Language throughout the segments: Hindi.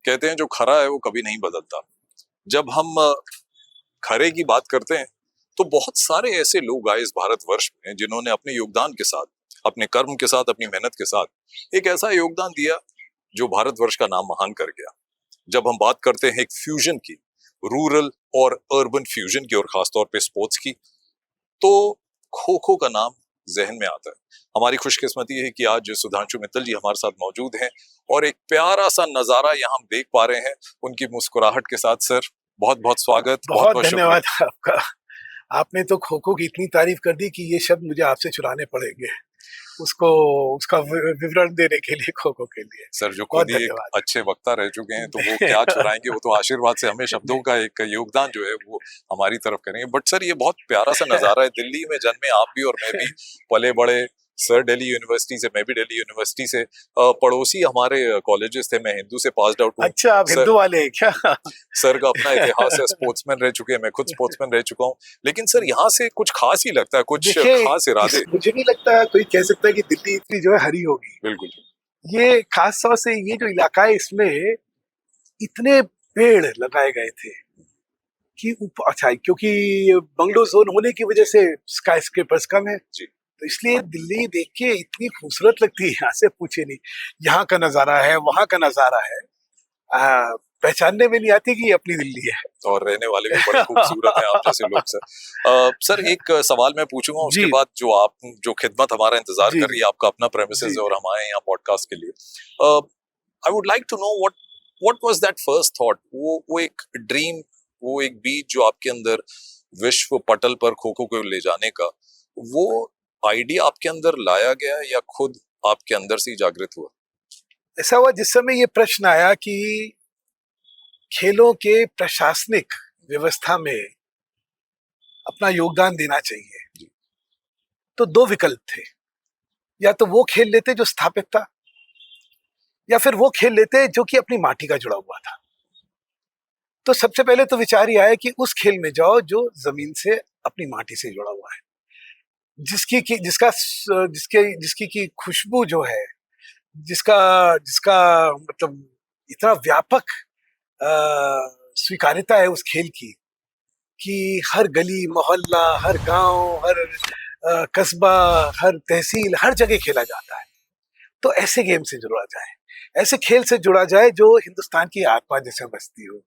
कहते हैं जो खरा है वो कभी नहीं बदलता। जब हम खरे की बात करते हैं तो बहुत सारे ऐसे लोग आए इस भारतवर्ष में जिन्होंने अपने योगदान के साथ, अपने कर्म के साथ, अपनी मेहनत के साथ एक ऐसा योगदान दिया जो भारतवर्ष का नाम महान कर गया। जब हम बात करते हैं एक फ्यूजन की, रूरल और अर्बन फ्यूजन की और खासतौर पे स्पोर्ट्स की, तो खो खो का नाम जहन में आता है। हमारी खुशकिस्मती है कि आज सुधांशु मित्तल जी हमारे साथ मौजूद हैं और एक प्यारा सा नजारा यहाँ हम देख पा रहे हैं उनकी मुस्कुराहट के साथ। सर बहुत बहुत स्वागत, बहुत धन्यवाद आपका। आपने तो खो खो की इतनी तारीफ कर दी कि ये शब्द मुझे आपसे चुराने पड़ेंगे, उसका विवरण देने के लिए, खो खो के लिए। सर जो खुद ही एक अच्छे वक्ता रह चुके हैं तो वो क्या चुराएंगे, वो तो आशीर्वाद से हमें शब्दों का एक योगदान जो है वो हमारी तरफ करेंगे। बट सर ये बहुत प्यारा सा नजारा है। दिल्ली में जन्मे आप भी और मैं भी, पले बड़े। सर दिल्ली यूनिवर्सिटी से, मैं भी दिल्ली यूनिवर्सिटी से, पड़ोसी हमारे कॉलेजेस थे। मैं हिंदू से पास्ड आउट हूँ। अच्छा, आप हिंदू वाले हैं क्या? सर का अपना इतिहास है, स्पोर्ट्समैन रह चुके हैं, मैं खुद स्पोर्ट्समैन रह चुका हूँ। लेकिन सर यहाँ से कुछ खास ही लगता है, कुछ खास इरादे। मुझे नहीं लगता कोई कह सकता है कि दिल्ली इतनी जो है हरी होगी। बिल्कुल, ये खास तौर से ये जो इलाका है इसमें इतने पेड़ लगाए गए थे कि अच्छा, क्योंकि बंगलो जोन होने की वजह से स्काई स्क्रेपर्स कम है जी, तो इसलिए दिल्ली देख के इतनी खूबसूरत लगती है, यहाँ से पूछे नहीं। यहाँ का नजारा है, वहाँ का नजारा है, पहचानने में नहीं आती कि ये अपनी दिल्ली है। और रहने वाले भी बड़े खूबसूरत हैं आप जैसे लोग। सर एक सवाल मैं पूछूंगा, उसके बाद जो खिदमत हमारा इंतजार कर रही है, आपका अपना प्रेमिसेस है और हम आए यहाँ पॉडकास्ट के लिए। I would like to know what was that first thought, वो एक ड्रीम, वो एक बीज जो आपके अंदर विश्व पटल पर खो खो को ले जाने का, वो आइडिया आपके अंदर लाया गया या खुद आपके अंदर से ही जागृत हुआ? ऐसा हुआ जिस समय ये प्रश्न आया कि खेलों के प्रशासनिक व्यवस्था में अपना योगदान देना चाहिए, तो दो विकल्प थे। या तो वो खेल लेते जो स्थापित था, या फिर वो खेल लेते जो कि अपनी माटी का जुड़ा हुआ था। तो सबसे पहले तो विचार ये आया कि उस खेल में जाओ जो जमीन से, अपनी माटी से जुड़ा हुआ है, जिसकी की खुशबू जो है, जिसका मतलब इतना व्यापक स्वीकार्यता है उस खेल की कि हर गली मोहल्ला, हर गांव, हर कस्बा, हर तहसील, हर जगह खेला जाता है। तो ऐसे गेम से जुड़ा जाए, ऐसे खेल से जुड़ा जाए जो हिंदुस्तान की आत्मा जैसे बसती हो,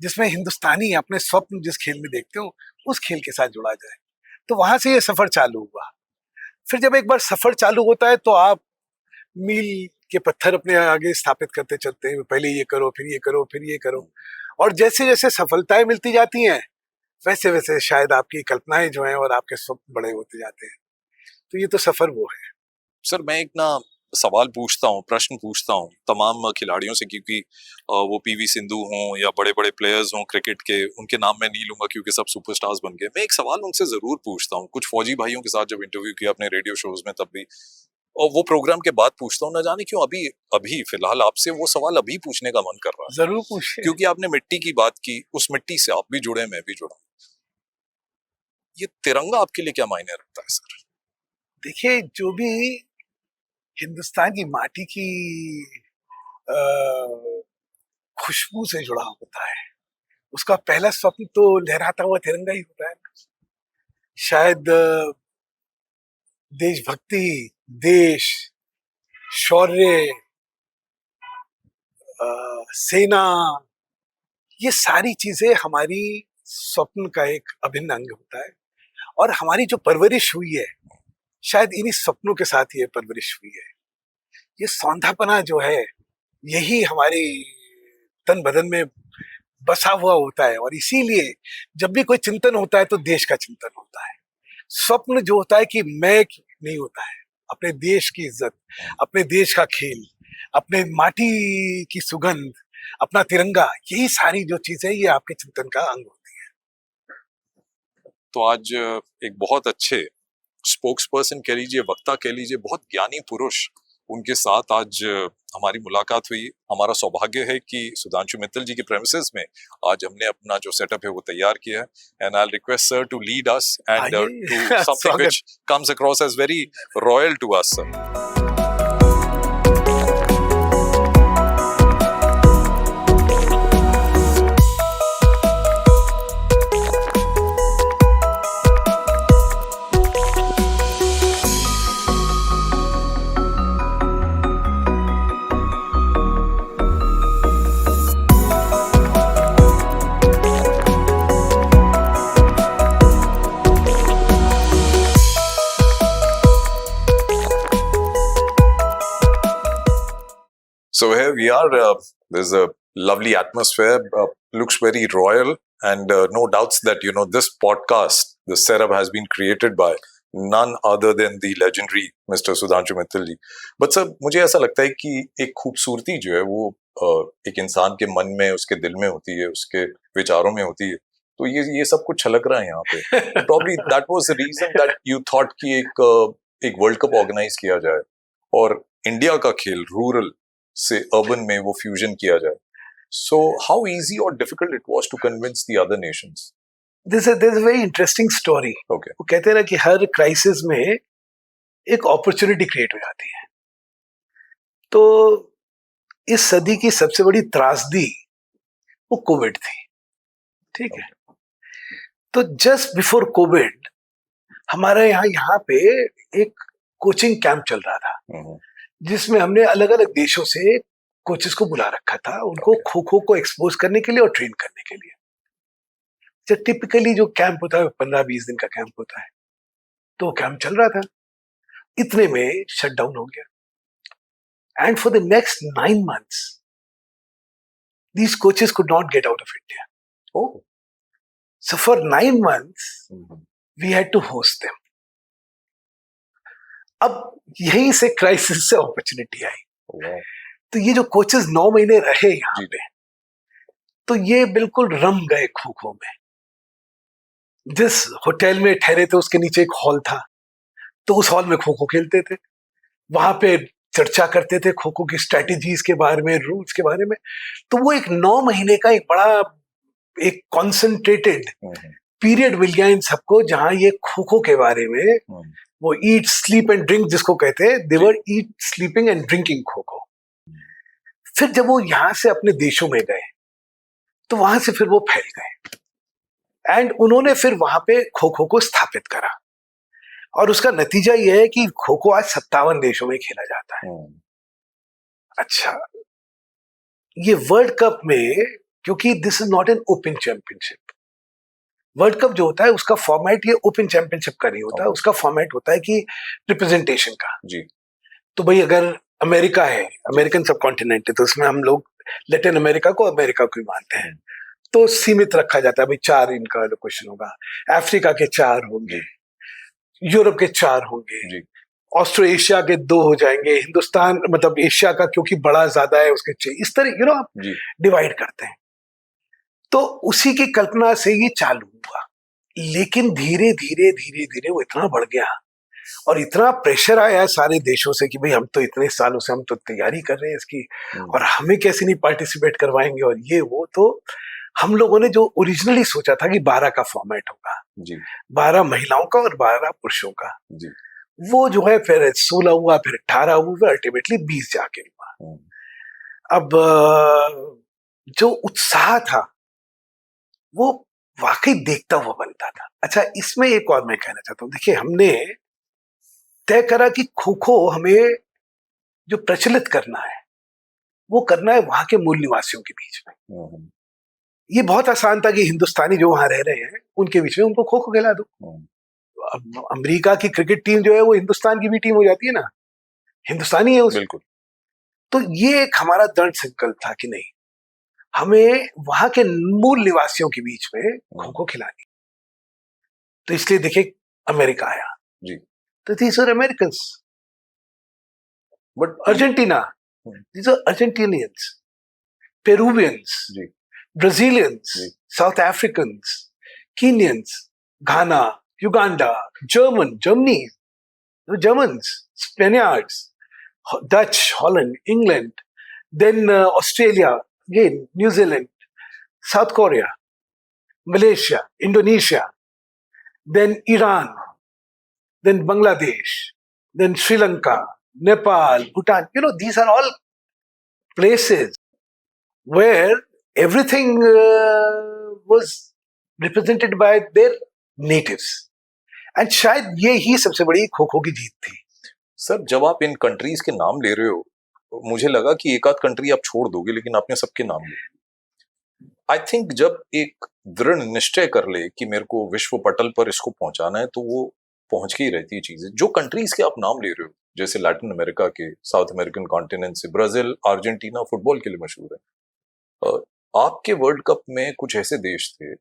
जिसमें हिंदुस्तानी अपने स्वप्न जिस खेल में देखते हो उस खेल के साथ जुड़ा जाए। तो वहां से ये सफर चालू हुआ। फिर जब एक बार सफर चालू होता है तो आप मील के पत्थर अपने आगे स्थापित करते चलते हैं, पहले ये करो, फिर ये करो, फिर ये करो, और जैसे जैसे सफलताएं मिलती जाती हैं वैसे वैसे शायद आपकी कल्पनाएं जो हैं और आपके स्वप्न बड़े होते जाते हैं। तो ये तो सफर वो है। सर मैं एक सवाल पूछता हूँ, प्रश्न पूछता हूँ तमाम खिलाड़ियों से, क्योंकि वो पीवी सिंधु हों या बड़े बड़े प्लेयर्स हों क्रिकेट के, उनके नाम मैं नहीं लूंगा क्योंकि सब सुपरस्टार्स बन गए। मैं एक सवाल उनसे जरूर पूछता हूँ, कुछ फौजी भाइयों के साथ जब इंटरव्यू किया अपने रेडियो शोज में तब भी, और वो प्रोग्राम के बाद पूछता हूँ, ना जाने क्यों अभी फिलहाल आपसे वो सवाल अभी पूछने का मन कर रहा है। जरूर पूछिए। क्योंकि आपने मिट्टी की बात की, उस मिट्टी से आप भी जुड़े, मैं भी जुड़ा। ये तिरंगा आपके लिए क्या मायने रखता है सर? देखिए, जो भी हिंदुस्तान की माटी की खुशबू से जुड़ा होता है उसका पहला स्वप्न तो लहराता हुआ तिरंगा ही होता है। शायद देशभक्ति, देश, शौर्य, सेना, ये सारी चीजें हमारी स्वप्न का एक अभिन्न अंग होता है। और हमारी जो परवरिश हुई है, शायद इन्हीं सपनों के साथ ये परवरिश हुई है। ये सौंधापना जो है, यही हमारी तन बदन में बसा हुआ होता है। और इसीलिए जब भी कोई चिंतन होता है तो देश का चिंतन होता है। स्वप्न जो होता है कि मैं नहीं होता है, अपने देश की इज्जत, अपने देश का खेल, अपने माटी की सुगंध, अपना तिरंगा, यही सारी जो चीजें ये आपके चिंतन का अंग होती है। तो आज एक बहुत अच्छे स्पोक्स पर्सन कह लीजिए, वक्ता कह लीजिए, बहुत ज्ञानी पुरुष, उनके साथ आज हमारी मुलाकात हुई। हमारा सौभाग्य है कि सुधांशु मित्तल जी के प्रेमिसेस में आज हमने अपना जो सेटअप है वो तैयार किया है। And I will request sir to lead us and to something which comes across as very royal to us sir. So here we are. There's a lovely atmosphere. Looks very royal, and no doubts that this podcast, the setup, has been created by none other than the legendary Mr. Sudhanshu Mittal ji. But sir, मुझे ऐसा लगता है कि एक खूबसूरती जो है वो एक इंसान के मन में, उसके दिल में होती है, उसके विचारों में होती है. तो ये सब कुछ छलक रहा है यहाँ पे. Probably that was the reason that you thought कि एक वर्ल्ड कप ऑर्गेनाइज किया जाए और इंडिया का खेल रूरल से अर्बन में वो फ्यूजन किया जाए. So how easy or difficult it was to convince the other nations? There's a very interesting story. Okay. वो कहते हैं ना कि हर क्राइसिस में एक अपॉर्चुनिटी क्रिएट हो जाती है. तो इस सदी की सबसे बड़ी त्रासदी वो कोविड थी. ठीक है. तो जस्ट बिफोर कोविड हमारे यहाँ पे एक कोचिंग कैंप चल रहा था जिसमें हमने अलग अलग देशों से कोचेस को बुला रखा था, उनको खो खो को एक्सपोज करने के लिए और ट्रेन करने के लिए. जब टिपिकली जो कैंप होता है 15-20 दिन का कैंप होता है, तो कैंप चल रहा था. इतने में शटडाउन हो गया. And for the next 9 months these coaches could not get out of India. Oh. So for 9 months we had to host them. अब यहीं से क्राइसिस से अपॉर्चुनिटी आई. तो ये जो कोचेस 9 महीने रहे यहाँ पे, तो ये बिल्कुल रम गए खो खो में. जिस होटल में ठहरे थे उसके नीचे एक हॉल था, तो उस हॉल में खो खो खेलते थे. वहां पे चर्चा करते थे खो खो की स्ट्रेटेजीज के बारे में, रूल्स के बारे में. तो वो एक 9 महीने का एक बड़ा एक कॉन्सेंट्रेटेड पीरियड मिल गया इन सबको, जहां ये खो खो के बारे में वो ईट स्लीप एंड ड्रिंक जिसको कहते हैं, दे वर ईट sleeping and drinking kho kho. फिर जब वो यहां से अपने देशों में गए तो वहां से फिर वो फैल गए एंड उन्होंने फिर वहां पे खो खो को स्थापित करा. और उसका नतीजा यह है कि खो खो आज 57 देशों में खेला जाता है. अच्छा, ये वर्ल्ड कप में, क्योंकि this is not an open championship. World cup जो होता है उसका फॉर्मेट ये ओपन चैंपियनशिप का नहीं होता. उसका फॉर्मेट होता है कि रिप्रेजेंटेशन का. जी. तो भाई अगर अमेरिका है, अमेरिकन सब कॉन्टिनेंट है, तो उसमें हम लोग लैटिन अमेरिका को अमेरिका को ही मानते हैं, तो सीमित रखा जाता है. भाई 4 इनका लोकेशन होगा, अफ्रीका के 4 होंगे, यूरोप के 4 होंगे, ऑस्ट्रो एशिया के 2 हो जाएंगे, हिंदुस्तान मतलब एशिया का क्योंकि बड़ा ज्यादा है उसके 6. इस तरह आप डिवाइड करते हैं. तो उसी की कल्पना से ये चालू हुआ. लेकिन धीरे धीरे धीरे धीरे वो इतना बढ़ गया और इतना प्रेशर आया सारे देशों से कि भाई हम तो इतने सालों से हम तो तैयारी कर रहे हैं इसकी, और हमें कैसे नहीं पार्टिसिपेट करवाएंगे और ये वो. तो हम लोगों ने जो ओरिजिनली सोचा था कि 12 का फॉर्मेट होगा, 12 महिलाओं का और 12 पुरुषों का, वो जो है फिर 16 हुआ, फिर 18 हुआ, अल्टीमेटली 20 जाके हुआ. अब जो उत्साह था वो वाकई देखता हुआ बनता था. अच्छा, इसमें एक और मैं कहना चाहता हूँ. देखिए, हमने तय करा कि खो खो हमें जो प्रचलित करना है वो करना है वहां के मूल निवासियों के बीच में. ये बहुत आसान था कि हिंदुस्तानी जो वहां रह रहे हैं उनके बीच में उनको खो खो खिला दो. अब अमेरिका की क्रिकेट टीम जो है वो हिंदुस्तान की भी टीम हो जाती है ना, हिंदुस्तानी है उस. बिल्कुल. तो ये एक हमारा दृढ़ संकल्प था कि नहीं, हमें वहां के मूल निवासियों के बीच में खो खो खिलानी. तो इसलिए देखिए अमेरिका आया जी. तो these are Americans. But Argentina, these are Argentinians, Peruvians, Brazilians, South Africans, Kenyans, Ghana, Uganda, Germany, Germans, Spaniards, Dutch, Holland, England, then Australia, again, New Zealand, South Korea, Malaysia, Indonesia, then Iran, then Bangladesh, then Sri Lanka, Nepal, Bhutan. These are all places where everything was represented by their natives. And शायद ये ही सबसे बड़ी खो खो की जीत थी. सर, जब आप इन कंट्रीज के नाम ले रहे हो, मुझे लगा कि एक आध कंट्री आप छोड़ दोगे, लेकिन आपने सबके नाम लिए. आई थिंक जब एक दृढ़ निश्चय कर ले कि मेरे को विश्व पटल पर इसको पहुंचाना है, तो वो पहुंच के ही रहती है चीजें. जो कंट्रीज के आप नाम ले रहे हो, जैसे लैटिन अमेरिका के, साउथ अमेरिकन कॉन्टिनेंट से, ब्राजील, अर्जेंटीना फुटबॉल के लिए मशहूर है। आपके वर्ल्ड कप में कुछ ऐसे देश थे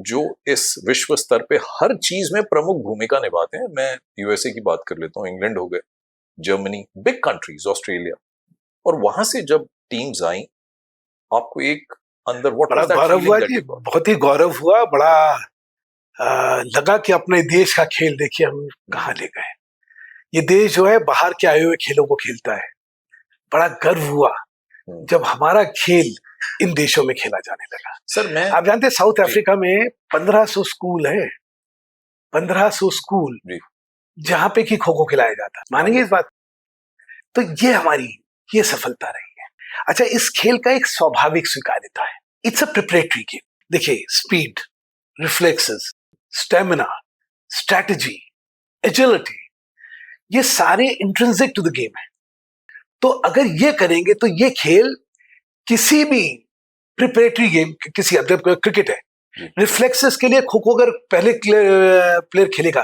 जो इस विश्व स्तर पे हर चीज में प्रमुख भूमिका निभाते हैं। मैं यूएसए की बात कर लेता हूँ, इंग्लैंड हो गए, जर्मनी, बिग कंट्रीज, ऑस्ट्रेलिया, और वहां से जब टीम्स आई, आपको एक अंदर व्हाट बड़ा वाज दैट गौरव फीलिंग हुआ दैट जी, यू गॉट? बहुत ही गौरव हुआ। बड़ा लगा कि अपने देश का खेल देखिए हम कहाँ ले गए। ये देश जो है बाहर के आए हुए खेलों को खेलता है। बड़ा गर्व हुआ जब हमारा खेल इन देशों में खेला जाने लगा। सर मैं आप जानते हैं साउथ अफ्रीका में 1500 स्कूल है, 1500 स्कूल जहां पे कि खो खो खिलाया जाता है। मानेंगे इस बात? तो ये हमारी ये सफलता रही है। अच्छा, इस खेल का एक स्वाभाविक स्वीकार्यता है। It's a preparatory game. देखिए, speed, reflexes, stamina, strategy, agility, ये सारे इंट्रिंसिक टू द गेम है। तो अगर ये करेंगे तो ये खेल किसी भी प्रिपरेटरी गेम, किसी क्रिकेट है, रिफ्लेक्सेस के लिए खो खो अगर पहले प्लेयर खेलेगा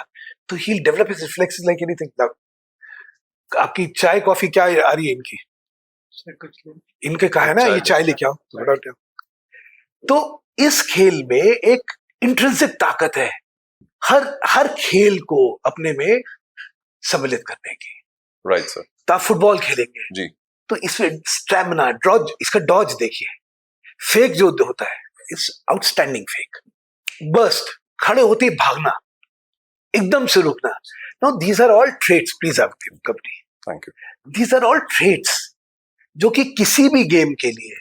तो ही develop his reflexes like anything. आपकी चाय कॉफी क्या आ रही है इनकी? इनके कहा है ना ये चाय लेके आओ। तो इस खेल में एक इंट्रिंसिक ताकत है हर खेल को अपने में सम्मिलित करने की। Right sir. तो आप फुटबॉल खेलेंगे जी, तो इसमें स्टैमिना, डॉज, इसका डॉज देखिए, फेक जो होता है, इट्स आउटस्टैंडिंग फेक, बर्स्ट, खड़े होते ही भागना, एकदम से रुकना। Now these are all traits, please आप kabaddi, thank you. These are all traits जो कि किसी भी गेम के लिए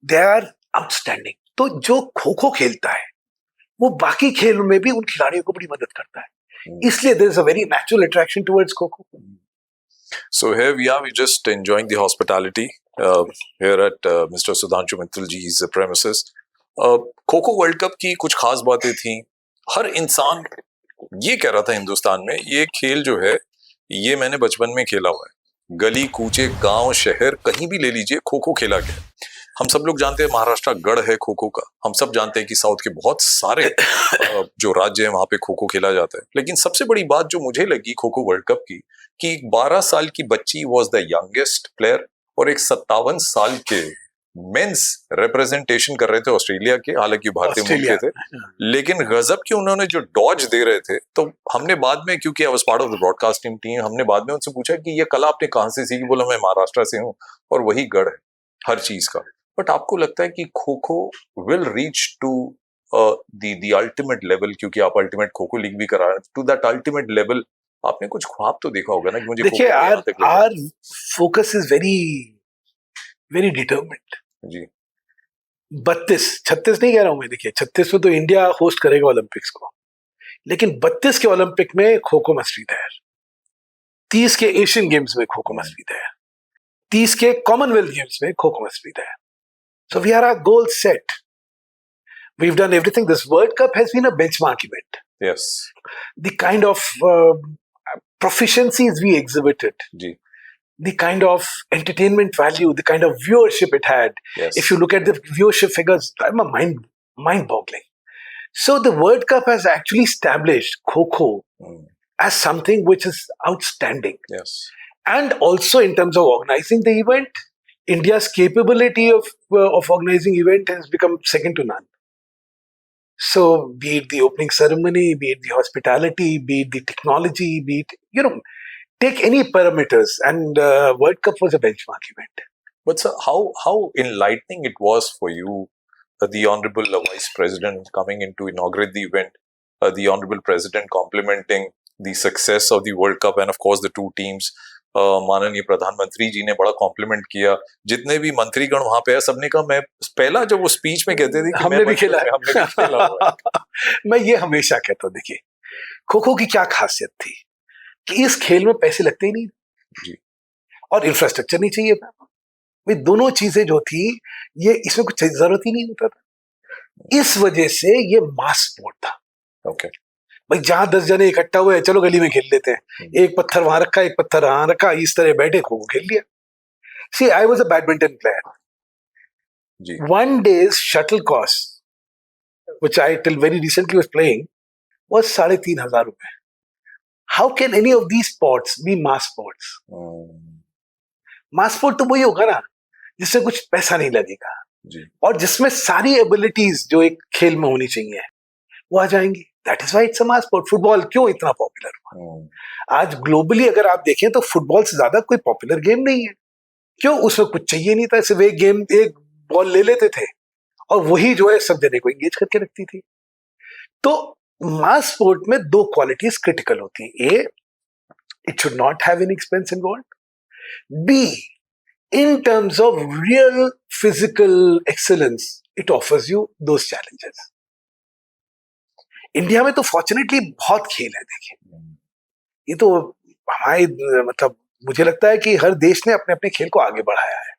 दे आर आउटस्टैंडिंग। तो जो खो खो खेलता है वो बाकी खेलों में भी उन खिलाड़ियों को बड़ी मदद करता है। इसलिए there is a very natural attraction towards kho kho. So here we are, we just enjoying the hospitality here at Mr. Sudhanshu Mittal ji's premises. Kho kho world cup की कुछ खास बातें थी। हर इंसान ये कह रहा था हिंदुस्तान में, ये खेल जो है ये मैंने बचपन में खेला हुआ है। गली कूचे, गांव, शहर, कहीं भी ले लीजिए, खो-खो खेला गया। हम सब लोग जानते हैं महाराष्ट्र गढ़ है खो-खो का। हम सब जानते हैं कि साउथ के बहुत सारे जो राज्य हैं वहां पे खो-खो खेला जाता है। लेकिन सबसे बड़ी बात जो मुझे लगी खो-खो वर्ल्ड कप की, कि 12 साल की बच्ची वाज द यंगेस्ट प्लेयर और एक 57 साल के मेंस रिप्रेजेंटेशन कर रहे थे ऑस्ट्रेलिया के, हालांकि भारतीय मूल के थे, लेकिन गजब की उन्होंने जो डॉज दे रहे थे। तो हमने बाद में, क्योंकि I was part of the broadcasting team, हमने बाद में उनसे पूछा कि ये कला आपने कहां से सीखी? बोला मैं महाराष्ट्र से हूँ और वही गढ़ है हर चीज का। बट आपको लगता है कि kho kho will reach to the ultimate level, क्योंकि आप अल्टीमेट खो खो लीग भी करा रहे हैं, टू दैट अल्टीमेट लेवल आपने कुछ ख्वाब तो देखा होगा ना कि मुझे देखिए, our focus is very very determined जी। 36 नहीं कह रहा हूं मैं। देखिए, 36 में तो इंडिया होस्ट करेगा ओलंपिक्स को, लेकिन 32 के ओलंपिक में kho kho must be there. 30 के एशियन गेम्स में kho kho must be there. 30 के कॉमनवेल्थ गेम्स में kho kho must be there. So we are our goal set. We've done everything. This World Cup has been a benchmark event. Yes. The kind of proficiencies we exhibited, जी. the kind of entertainment value, the kind of viewership it had. Yes. If you look at the viewership figures, I'm mind-boggling. So the World Cup has actually established Kho-Kho as something which is outstanding. Yes. And also in terms of organizing the event, India's capability of organizing event has become second to none. So, be it the opening ceremony, be it the hospitality, be it the technology, be it, take any parameters, and World Cup was a benchmark event. But sir, how enlightening it was for you, the Honorable Vice President coming in to inaugurate the event, the Honorable President complimenting the success of the World Cup, and of course the two teams. माननीय प्रधानमंत्री जी ने बड़ा कॉम्प्लीमेंट किया। जितने भी मंत्रीगण वहां पे है, सबने कहा, मैं पहला जब वो स्पीच में कहते थे कि हमने भी खेला है। मैं ये हमेशा कहता हूँ, देखिए, खो खो की क्या खासियत थी कि इस खेल में पैसे लगते ही नहीं जी, और इंफ्रास्ट्रक्चर नहीं चाहिए था। भाई, दोनों चीजें जो थी, ये इसमें कुछ जरूरत ही नहीं होता था। इस वजह से ये मास स्पोर्ट था। ओके भाई, जहां 10 जने इकट्ठा हुए, चलो गली में खेल लेते हैं, एक पत्थर वहां रखा, एक पत्थर वहां रखा, इस तरह बैठे खो खेल लिया। See, I was a badminton player जी। One day's shuttle cost, which I till very recently was playing, was 3,500 रुपए। How can any of these sports be mass sports? Mass sport तो वही होगा ना जिससे कुछ पैसा नहीं लगेगा जी और जिसमें सारी एबिलिटीज जो एक खेल में होनी चाहिए वो आ जाएंगी. That is why it's a mass sport. Football क्यों इतना पॉपुलर हुआ? आज ग्लोबली अगर आप देखें तो फुटबॉल से ज्यादा कोई पॉपुलर गेम नहीं है. क्यों? उसमें कुछ चाहिए नहीं था, सिर्फ एक बॉल ले लेते थे और वही जो है सब जने को एंगेज करके रखती थी. तो मास स्पोर्ट में दो क्वालिटीज क्रिटिकल होती है. A, it should not have any expense involved. B, in terms of real physical excellence, it offers you those challenges. India में तो फॉर्चुनेटली बहुत खेल है. देखिए ये तो हमारे मतलब मुझे लगता है कि हर देश ने अपने अपने खेल को आगे बढ़ाया है.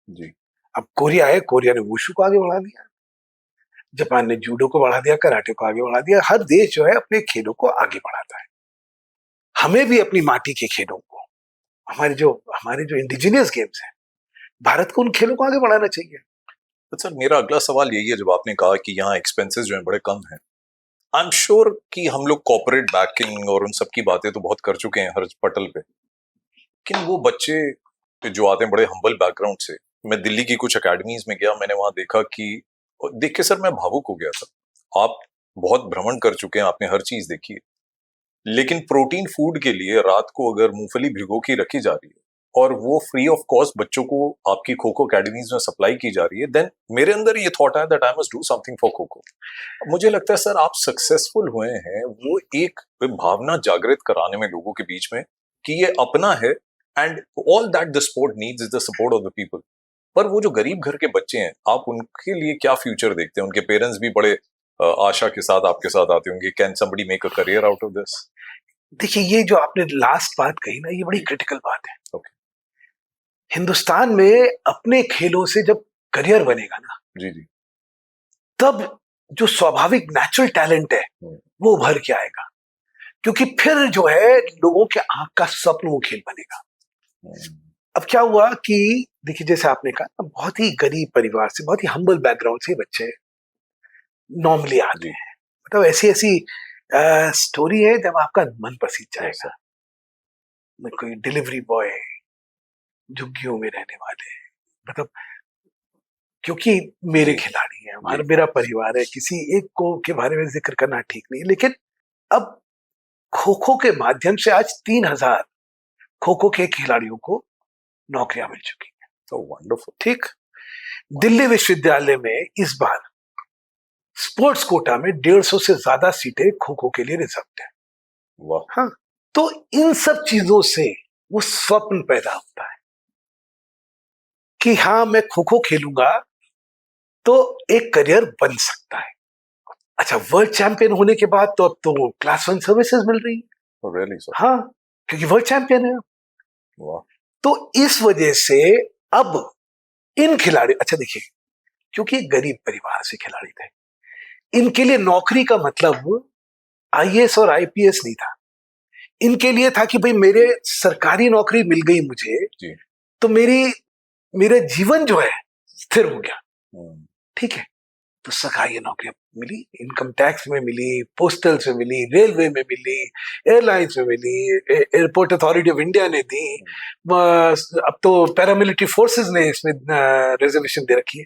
जी अब कोरिया है, कोरिया ने वुशु को आगे बढ़ा दिया, जापान ने जूडो को बढ़ा दिया, कराटे को आगे बढ़ा दिया. हर देश जो है अपने खेलों को आगे बढ़ाता है. हमें भी अपनी माटी के खेलों को, हमारे जो इंडिजिनियस गेम्स हैं, भारत को उन खेलों को आगे बढ़ाना चाहिए. तो सर मेरा अगला सवाल यही है, जब आपने कहा कि यहाँ एक्सपेंसेस जो हैं बड़े कम हैं, आई एम श्योर कि हम लोग कॉर्पोरेट बैकिंग और उन सब की बातें तो बहुत कर चुके हैं हर पटल पे, लेकिन वो बच्चे जो आते हैं बड़े हम्बल बैकग्राउंड से, मैं दिल्ली की कुछ अकेडमीज में गया, मैंने वहां देखा कि देख के सर मैं भावुक हो गया था. आप बहुत भ्रमण कर चुके हैं, आपने हर चीज देखी है, लेकिन प्रोटीन फूड के लिए रात को अगर मूंगफली भिगो के रखी जा रही है और वो फ्री ऑफ कॉस्ट बच्चों को आपकी खो खो अकेडमीज में सप्लाई की जा रही है, देन मेरे अंदर ये थॉट है that I must do something for kho kho. मुझे लगता है सर आप सक्सेसफुल हुए हैं वो एक भावना जागृत कराने में लोगों के बीच में कि ये अपना है and all that the sport needs is the support of the people. पर वो जो गरीब घर के बच्चे हैं, आप उनके लिए क्या फ्यूचर देखते हैं? उनके पेरेंट्स भी बड़े आशा के साथ आपके साथ आते होंगे, can somebody make a career out of this? देखिए ये जो आपने लास्ट बात कही ना, ये बड़ी क्रिटिकल बात है. ओके हिंदुस्तान में अपने खेलों से जब करियर बनेगा ना, जी जी तब जो स्वाभाविक नेचुरल टैलेंट है वो उभर के आएगा. क्योंकि फिर जो है लोगों के आंख का स्वप्न वो खेल बनेगा. अब क्या हुआ कि देखिए जैसे आपने कहा, बहुत ही गरीब परिवार से, बहुत ही हम्बल बैकग्राउंड से बच्चे नॉर्मली आते हैं. मतलब ऐसी ऐसी स्टोरी है जब आपका मन पसीज जाएगा. कोई डिलीवरी बॉय, झुग्गियों में रहने वाले, मतलब क्योंकि मेरे खिलाड़ी हैं, हमारा मेरा परिवार है, किसी एक को के बारे में जिक्र करना ठीक नहीं. लेकिन अब खो खो के माध्यम से आज 3,000 खो खो के खिलाड़ियों को नौकरियां मिल चुकी हैं. तो वंडरफुल. ठीक, दिल्ली विश्वविद्यालय में इस बार स्पोर्ट्स कोटा में 150 से ज्यादा सीटें खो खो के लिए रिजर्व है. वाह. हाँ, तो इन सब चीजों से वो स्वप्न पैदा होता है कि हाँ मैं खो खो खेलूंगा तो एक करियर बन सकता है. अच्छा, वर्ल्ड चैंपियन होने के बाद तो अब तो क्लास 1 सर्विसेज मिल रही है. Oh, really, sir? हाँ, क्योंकि वर्ल्ड चैंपियन है. वाह. तो इस वजह से अब इन खिलाड़ी, अच्छा देखिए, क्योंकि गरीब परिवार से खिलाड़ी थे, इनके लिए नौकरी का मतलब आईएएस और आईपीएस नहीं था. इनके लिए था कि भाई मेरे सरकारी नौकरी मिल गई मुझे जी. तो मेरा जीवन जो है स्थिर हो गया. ठीक है, तो सरकारी नौकरियां मिली, इनकम टैक्स में मिली, पोस्टल्स में मिली, रेलवे में मिली, एयरलाइंस में मिली, एयरपोर्ट अथॉरिटी ऑफ इंडिया ने दी, अब तो पैरामिलिट्री फोर्सेस ने इसमें रिजर्वेशन दे रखी है.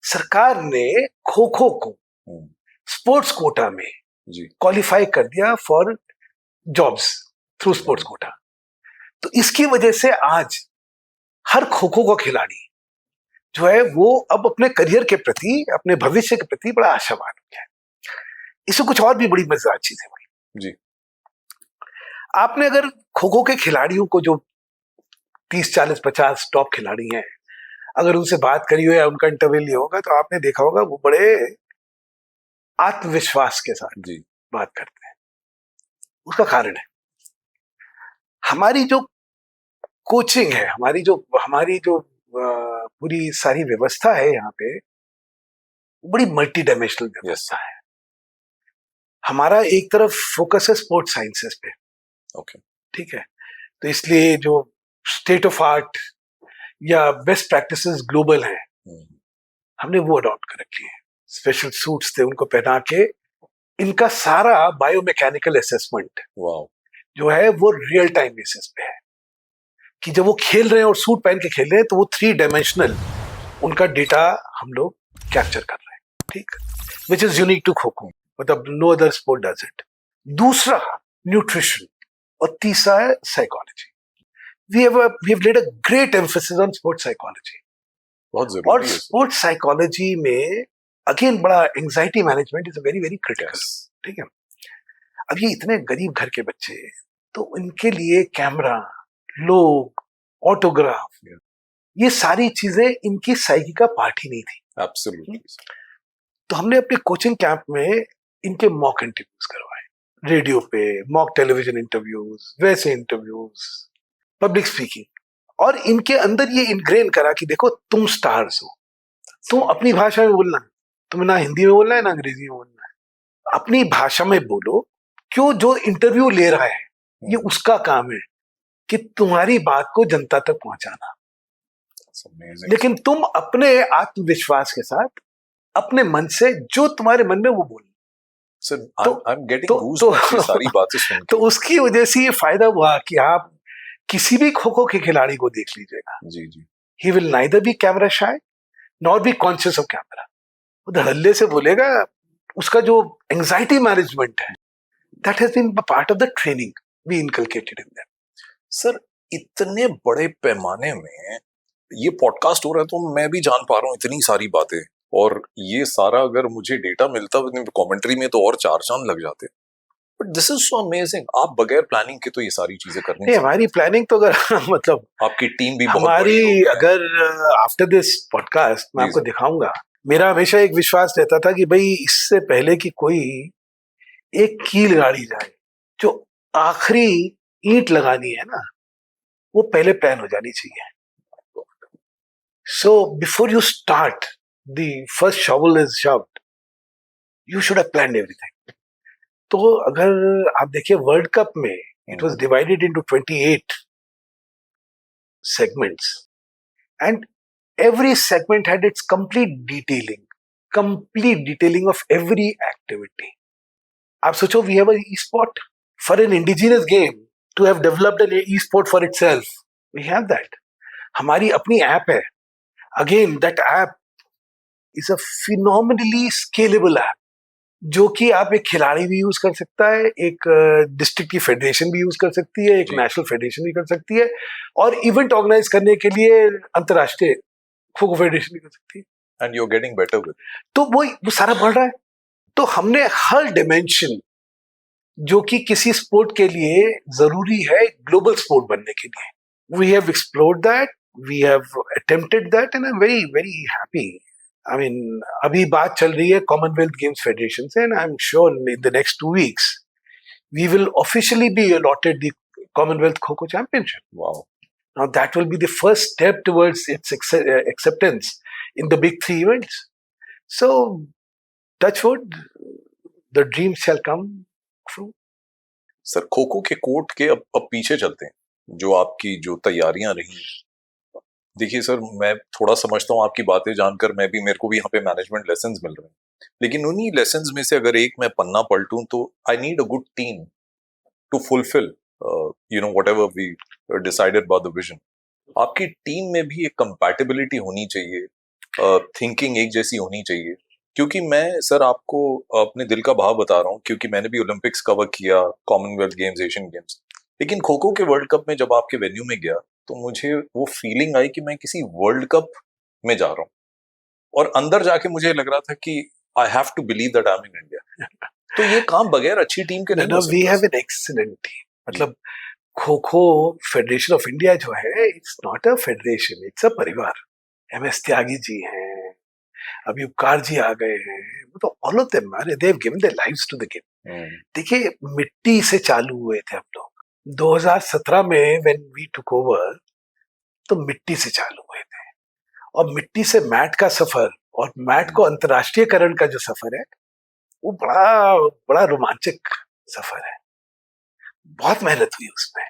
सरकार ने खो खो को स्पोर्ट्स कोटा में क्वालिफाई कर दिया for jobs through sports quota. तो इसकी वजह से आज हर खो खो का खिलाड़ी जो है वो अब अपने करियर के प्रति, अपने भविष्य के प्रति बड़ा आशावान हो गया है. इसमें कुछ और भी बड़ी मजेदार चीजें हुई जी. आपने अगर खो खो के खिलाड़ियों को, जो 30, 40, 50 टॉप खिलाड़ी हैं, अगर उनसे बात करी हो या उनका इंटरव्यू लिया होगा तो आपने देखा होगा वो बड़े आत्मविश्वास के साथ जी. बात करते हैं. उसका कारण है हमारी जो कोचिंग है, हमारी जो पूरी सारी व्यवस्था है यहाँ पे, बड़ी मल्टी डायमेंशनल व्यवस्था है. हमारा एक तरफ फोकस है स्पोर्ट्स साइंसेस पे. ओके. ठीक है, तो इसलिए जो स्टेट ऑफ आर्ट या बेस्ट प्रैक्टिसेस ग्लोबल हैं, हमने वो अडॉप्ट कर रखी है. स्पेशल सूट्स थे, उनको पहना के इनका सारा बायोमैकेनिकल असेसमेंट जो है वो रियल टाइम बेसिस पे है कि जब वो खेल रहे हैं और सूट पहन के खेल रहे हैं तो वो 3 डायमेंशनल उनका डेटा हम लोग कैप्चर कर रहे हैं, ठीक, which is unique to kho kho, मतलब no other sport does it. दूसरा न्यूट्रिशन और तीसरा है psychology. We have laid a great emphasis on sport psychology. बहुत और जरूरी है स्पोर्ट साइकोलॉजी में अगेन बड़ा anxiety management is very very critical, Yes. ठीक है। अब ये इतने गरीब घर के बच्चे, तो इनके लिए कैमरा, लोग, ऑटोग्राफ, Yeah. ये सारी चीजें इनकी साइकी का पार्ट ही नहीं थी। Absolutely. तो हमने अपने कोचिंग कैंप में इनके मॉक इंटरव्यूज करवाए, रेडियो पे मॉक टेलीविजन इंटरव्यूज, वैसे इंटरव्यूज, पब्लिक स्पीकिंग, और इनके अंदर ये इनग्रेन करा कि देखो तुम स्टार्स हो, तुम अपनी भाषा में बोलना है, तुम्हें ना हिंदी में बोलना है ना अंग्रेजी में बोलना है, अपनी भाषा में बोलो। क्यों, जो इंटरव्यू ले रहा है ये उसका काम है कि तुम्हारी बात को जनता तक पहुंचाना, That's amazing. लेकिन तुम अपने आत्मविश्वास के साथ अपने मन से जो तुम्हारे मन में वो बोलो। Sir, तो- I'm getting तो- goosebumps तो- ये सारी बातें सुन तो के। उसकी वजह से ये फायदा हुआ कि आप किसी भी खो खो के खिलाड़ी को देख लीजिएगा, जी जी। He will neither be camera shy not be conscious of camera. वो धड़ल्ले से बोलेगा, उसका जो एंजाइटी मैनेजमेंट है that has been part of the training we inculcated in them. Sir, इतने बड़े पैमाने में ये पॉडकास्ट हो रहा है तो मैं भी जान पा रहा हूँ इतनी सारी बातें, और ये सारा अगर मुझे डेटा मिलता कमेंट्री में तो और 4 चांद लग जाते। But this is so amazing. आप बगैर प्लानिंग के तो ये सारी चीजें करनी नहीं, हमारी प्लानिंग तो अगर मतलब आपकी टीम भी बहुत हमारी, बड़ी होगी। अगर आफ्टर दिस पॉडकास्ट मैं जी, आपको जी। दिखाऊंगा। मेरा हमेशा एक विश्वास रहता था कि भाई इससे पहले कि कोई एक कील गाड़ी जाए, जो आखिरी ईंट लगानी है ना, वो पहले प्लान हो जानी चाहिए। So before you start the first shovel is shoved, you should have planned everything. तो अगर आप देखिए वर्ल्ड कप में it was divided into 28 segments, and every segment had its complete detailing of every activity. आप सोचो, we have an e-sport for an indigenous game to have developed an e-sport for itself. We have that. हमारी अपनी ऐप है. Again, that app is a phenomenally scalable app, जो कि आप एक खिलाड़ी भी यूज कर सकता है, एक डिस्ट्रिक्ट की फेडरेशन भी यूज कर सकती है, एक जी। नेशनल फेडरेशन भी कर सकती है, और इवेंट ऑर्गेनाइज करने के लिए अंतर्राष्ट्रीय खो खो फेडरेशन भी कर सकती है। And you are getting better with. तो वो सारा बढ़ रहा है। तो हमने हर डिमेंशन जो कि किसी स्पोर्ट के लिए जरूरी है ग्लोबल स्पोर्ट बनने के लिए, we have explored that, we have attempted that, and I am very very happy. I mean, अभी बात चल रही है कॉमनवेल्थ गेम्स फेडरेशन से, and I'm sure in the next 2 weeks we will officially be allotted the Commonwealth Kho-Kho Championship. Wow. Now that will be the first step towards its acceptance in the big 3 events. So, touch wood, the dream shall come true. Sir, kho kho के कोर्ट के अब पीछे चलते हैं, जो आपकी जो तैयारियां रही। देखिए सर, मैं थोड़ा समझता हूँ आपकी बातें जानकर, मेरे को भी यहाँ पे मैनेजमेंट लेसन्स मिल रहे हैं, लेकिन उन्हीं लेसन्स में से अगर एक मैं पन्ना पलटूं तो I need a good team to fulfil whatever we decided about the vision. आपकी टीम में भी एक कंपैटिबिलिटी होनी चाहिए, थिंकिंग एक जैसी होनी चाहिए। क्योंकि मैं सर आपको अपने दिल का भाव बता रहा हूँ, क्योंकि मैंने भी ओलंपिक्स कवर किया, कॉमनवेल्थ गेम्स, एशियन गेम्स, लेकिन खो खो के वर्ल्ड कप में जब आपके वेन्यू में गया तो मुझे वो फीलिंग आई कि मैं किसी वर्ल्ड कप में जा रहा हूँ, और अंदर जाके मुझे लग रहा था कि I have to believe that I am in India. तो ये काम बगैर अच्छी टीम के नहीं हो वी सकता। Have an excellent team. मतलब खो खो फेडरेशन ऑफ इंडिया जो है, it's not a federation, it's a परिवार। MS त्यागी जी हैं, अभी उपकार जी आ गए हैं, तो all of them they have given their lives to the game. देखिए, मिट्टी से चालू हुए थे हम लोग 2017 में व्हेन वी टुक ओवर, तो मिट्टी से चालू हुए थे, और मिट्टी से मैट का सफर और मैट को अंतर्राष्ट्रीयकरण का जो सफर है, वो बड़ा बड़ा रोमांचक सफर है। बहुत मेहनत हुई उसमें,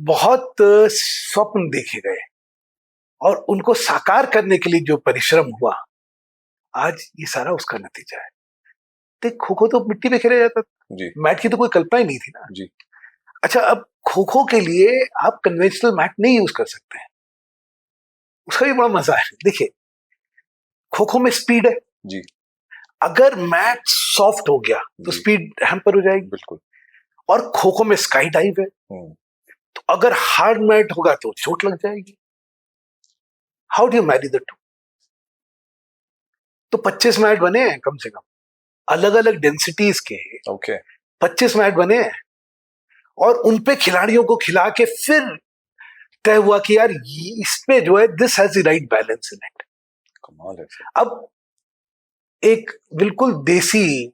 बहुत स्वप्न देखे गए, और उनको साकार करने के लिए जो परिश्रम हुआ, आज ये सारा उसका नतीजा है। देख, खो खो तो मिट्टी पे खेला जाता था, जी मैट की तो कोई कल्पना ही नहीं थी ना। जी। अच्छा, अब खो खो के लिए आप कन्वेंशनल मैट नहीं यूज कर सकते हैं, उसका भी बड़ा मजा है। देखिए, खो खो में स्पीड है जी अगर मैट सॉफ्ट हो गया तो जी स्पीड हैम्पर हो जाएगी, बिल्कुल। और खो खो में स्काई डाइव है तो अगर हार्ड मैट होगा तो चोट लग जाएगी। How do you Mary the two? तो 25 मैट बने हैं कम से कम, अलग अलग डेंसिटीज के ओके 25 मैट बने हैं, और उनपे खिलाड़ियों को खिला के फिर तय हुआ कि यार इस पे जो है this has the right balance in it. कमाल है सर। अब एक बिल्कुल देसी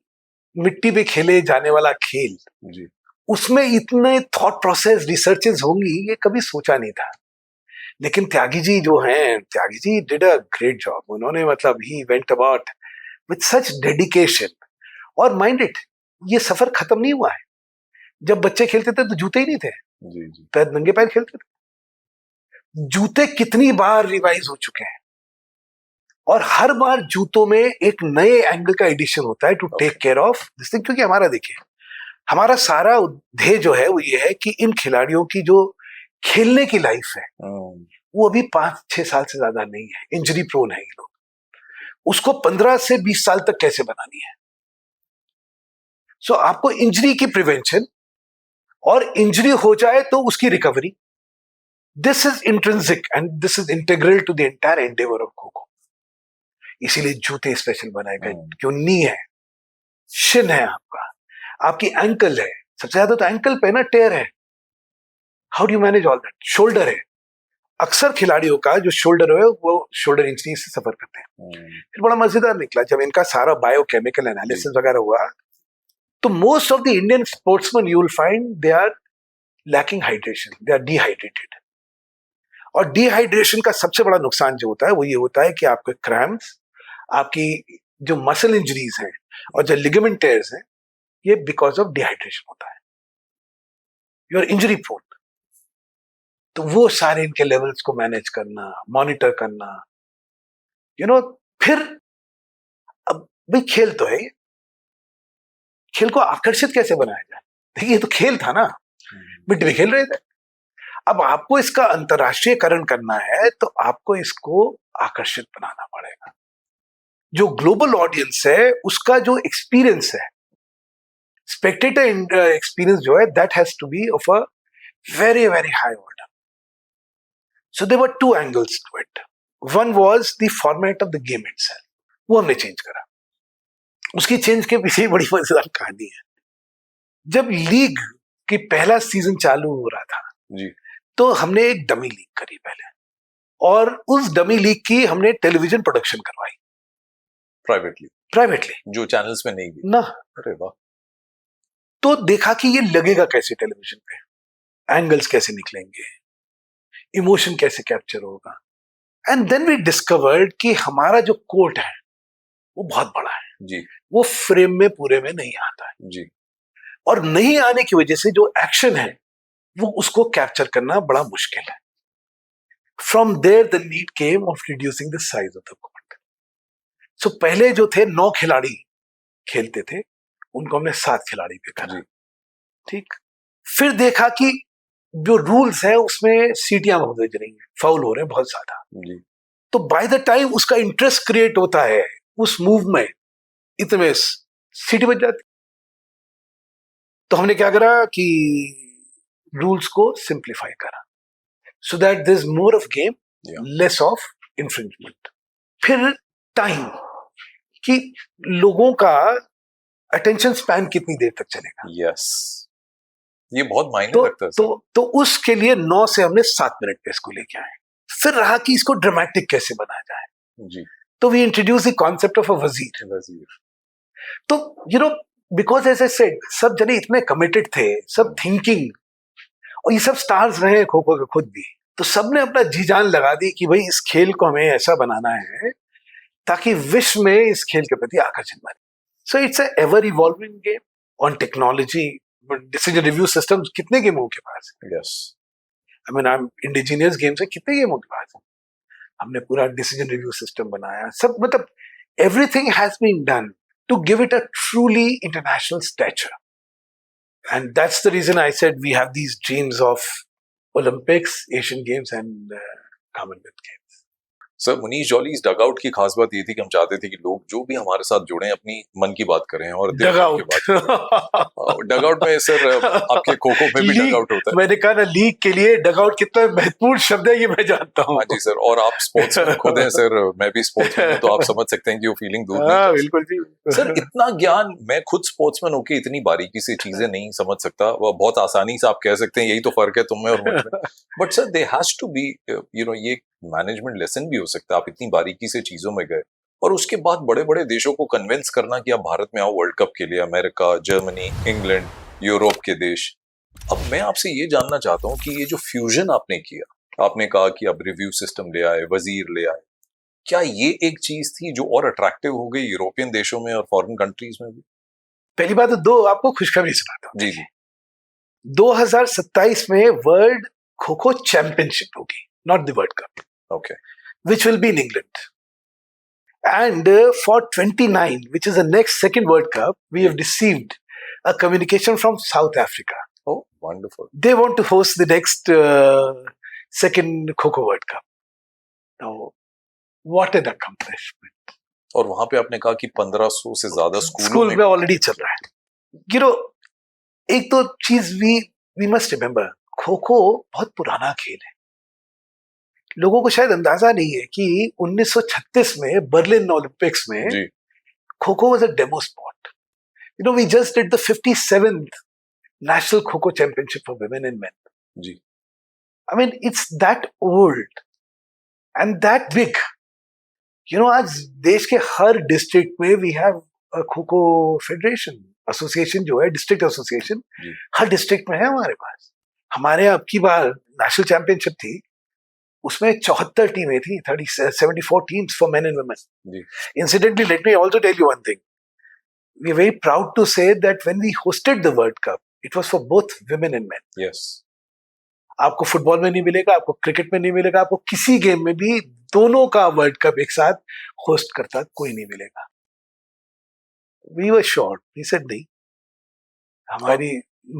मिट्टी पे खेले जाने वाला खेल, जी उसमें इतने थॉट प्रोसेस रिसर्चेस होंगी ये कभी सोचा नहीं था। लेकिन त्यागी जी जो हैं, Tyagi ji did a great job. उन्होंने मतलब he went about with such dedication. और माइंड इट, ये सफर खत्म नहीं हुआ है। जब बच्चे खेलते थे तो जूते ही नहीं थे, जी जी पैर नंगे पैर खेलते थे। जूते कितनी बार रिवाइज हो चुके हैं, और हर बार जूतों में एक नए एंगल का एडिशन होता है to take care of this thing. क्योंकि हमारा देखिए, हमारा सारा ध्येय जो है वो ये है कि इन खिलाड़ियों की जो खेलने की लाइफ है वो अभी 5-6 साल से ज्यादा नहीं है, इंजरी प्रोन है ये लोग, उसको 15 से 20 साल तक कैसे बनानी है। सो आपको इंजरी की प्रिवेंशन, और इंजरी हो जाए तो उसकी recovery, this is intrinsic and this is integral to the entire endeavour of kho kho. इसीलिए जूते स्पेशल बनाए गए। क्यों नी है, शिन है आपका, आपकी एंकल है, सबसे ज्यादा तो एंकल पे ना टेयर है। How do you manage all that? Shoulder है, अक्सर खिलाड़ियों का जो शोल्डर है वो शोल्डर इंजरी से सफर करते हैं। फिर बड़ा मजेदार निकला जब इनका सारा बायोकेमिकल एनालिसिस वगैरह हुआ, तो most of the Indian sportsman you will find they are lacking hydration, they are dehydrated. और डिहाइड्रेशन का सबसे बड़ा नुकसान जो होता है वो ये होता है कि आपके क्रैम्प्स, आपकी जो मसल इंजरीज हैं और जो लिगामेंट टेयर्स हैं, ये बिकॉज ऑफ डिहाइड्रेशन होता है। You are injury prone. तो वो सारे इनके लेवल्स को मैनेज करना, मॉनिटर करना, यू नो। फिर अब भाई खेल तो है, खेल को आकर्षित कैसे बनाया जाए? देखिए ये तो खेल था ना, मिट्टी में खेल रहे थे। अब आपको इसका अंतरराष्ट्रीयकरण करना है तो आपको इसको आकर्षित बनाना पड़ेगा। जो ग्लोबल ऑडियंस है उसका जो एक्सपीरियंस है, स्पेक्टेटर एक्सपीरियंस जो है, that has to be of a very very high order. So there were two angles to it. One was the format of the game itself, वो हमने चेंज करा। उसकी चेंज के पीछे बड़ी मजेदार कहानी है। जब लीग की पहला सीजन चालू हो रहा था जी तो हमने एक डमी लीग करी पहले, और उस डमी लीग की हमने टेलीविजन प्रोडक्शन करवाई प्राइवेटली, जो चैनल्स में नहीं गई ना। अरे वाह। तो देखा कि ये लगेगा कैसे टेलीविजन पे, एंगल्स कैसे निकलेंगे, इमोशन कैसे कैप्चर होगा। एंड देन वी डिस्कवर्ड कि हमारा जो कोर्ट है वो बहुत बड़ा है जी वो फ्रेम में पूरे में नहीं आता है जी और नहीं आने की वजह से जो एक्शन है वो उसको कैप्चर करना बड़ा मुश्किल है। From there the need came of reducing the size of the court. So पहले जो थे 9 खिलाड़ी खेलते थे, उनको हमने 7 खिलाड़ी पे करा। ठीक, फिर देखा कि जो रूल्स है उसमें सीटियां बहुत बज रही हैं, फाउल हो रहे हैं बहुत ज्यादा। तो बाय द टाइम उसका इंटरेस्ट क्रिएट होता है उस मूव में, इतने सीटी बज जाती। तो हमने क्या करा कि रूल्स को सिंप्लीफाई करा, so that there is more of game, less of infringement. फिर टाइम, कि लोगों का अटेंशन स्पैन कितनी देर तक चलेगा। यस, ये बहुत मायने रखता है। तो उसके लिए 9 से हमने 7 मिनट पे इसको लेके आए। फिर रहा कि इसको ड्रामेटिक कैसे बनाया जाए जी। तो we introduce the concept of a वजीर। तो you know, because as I said, सब जने इतने कमिटेड थे, सब थिंकिंग, और ये सब स्टार्स रहे खो खो के खुद भी, तो सबने अपना जी जान लगा दी कि भाई इस खेल को हमें ऐसा बनाना है ताकि विश्व में इस खेल के प्रति आकर्षण बने। So it's a ever evolving game on technology. Decision review system कितने गेमों के पास है? Yes, I mean, I am indigenous games है, कितने गेमों के पास है? हमने पूरा डिसीजन रिव्यू सिस्टम बनाया, सब, मतलब everything has been done to give it a truly international stature. And that's the reason I said we have these dreams of Olympics, Asian Games and Commonwealth Games. Sir Manish jolly इस डगआउट की खास बात ये थी कि हम चाहते थे कि लोग जो भी हमारे साथ जुड़े अपनी मन की बात करें और दिल की बात करें। डगआउट में सर आपके खो-खो में भी डगआउट होता है। मैंने कहा ना लीग के लिए डगआउट कितना महत्वपूर्ण शब्द है ये मैं जानता हूँ। हाँ जी सर, और आप स्पोर्ट्समैन खुद हैं सर, मैं भी स्पोर्ट्समैन हूँ, तो आप समझ सकते हैं कि वो फीलिंग दूर नहीं। बिल्कुल जी सर, इतना ज्ञान मैं खुद स्पोर्ट्समैन होके इतनी बारीकी से चीजें नहीं समझ सकता। वो बहुत आसानी से आप कह सकते हैं यही तो फर्क है तुम में और मुझ में। But sir they has to be ये मैनेजमेंट लेसन भी हो सकता है। आप इतनी बारीकी से चीजों में गए और उसके बाद बड़े बड़े देशों को कन्विंस करना कि आप भारत में आओ वर्ल्ड कप के लिए, अमेरिका, जर्मनी, इंग्लैंड, यूरोप के देश। अब मैं आपसे ये जानना चाहता हूँ कि ये जो फ्यूजन आपने किया, आपने कहा कि आप रिव्यू सिस्टम ले आए, वजीर ले आए, क्या ये एक चीज थी जो और अट्रैक्टिव हो गई यूरोपियन देशों में और फॉरेन कंट्रीज में भी? पहली बात तो दो आपको खुशखबरी सुनाता हूँ। जी जी। 2027 में वर्ल्ड खो खो चैंपियनशिप होगी, not the World Cup. Okay. Which will be in England. And for 29, which is the next second World Cup, we have received a communication from South Africa. Oh, wonderful. They want to host the next second Kho-Kho World Cup. Now, what an accomplishment. और वहां पे आपने कहा कि 1500 से ज्यादा स्कूल में ऑलरेडी चल रहा है। You know, एक तो चीज we must remember, खो-खो बहुत पुराना खेल है। लोगों को शायद अंदाजा नहीं है कि 1936 में बर्लिन ओलंपिक्स में kho kho was a demo sport. You know, we just did the 57th national kho kho championship for women and men. जी। I mean it's that old and that big. You know, आज देश के हर डिस्ट्रिक्ट में we have a kho kho federation, association जो है, डिस्ट्रिक्ट एसोसिएशन हर डिस्ट्रिक्ट में है हमारे पास। हमारे अब की बार नेशनल चैंपियनशिप थी, उसमें 74 टीमें थी, 74 teams for men and women. Incidentally, let me also tell you one thing. We are very proud to say that when we hosted the World Cup, it was for both women and men. Yes. आपको फुटबॉल में नहीं मिलेगा, आपको क्रिकेट में नहीं मिलेगा, आपको किसी गेम में भी दोनों का वर्ल्ड कप एक साथ होस्ट करता कोई नहीं मिलेगा। We were sure. We said नहीं, हमारी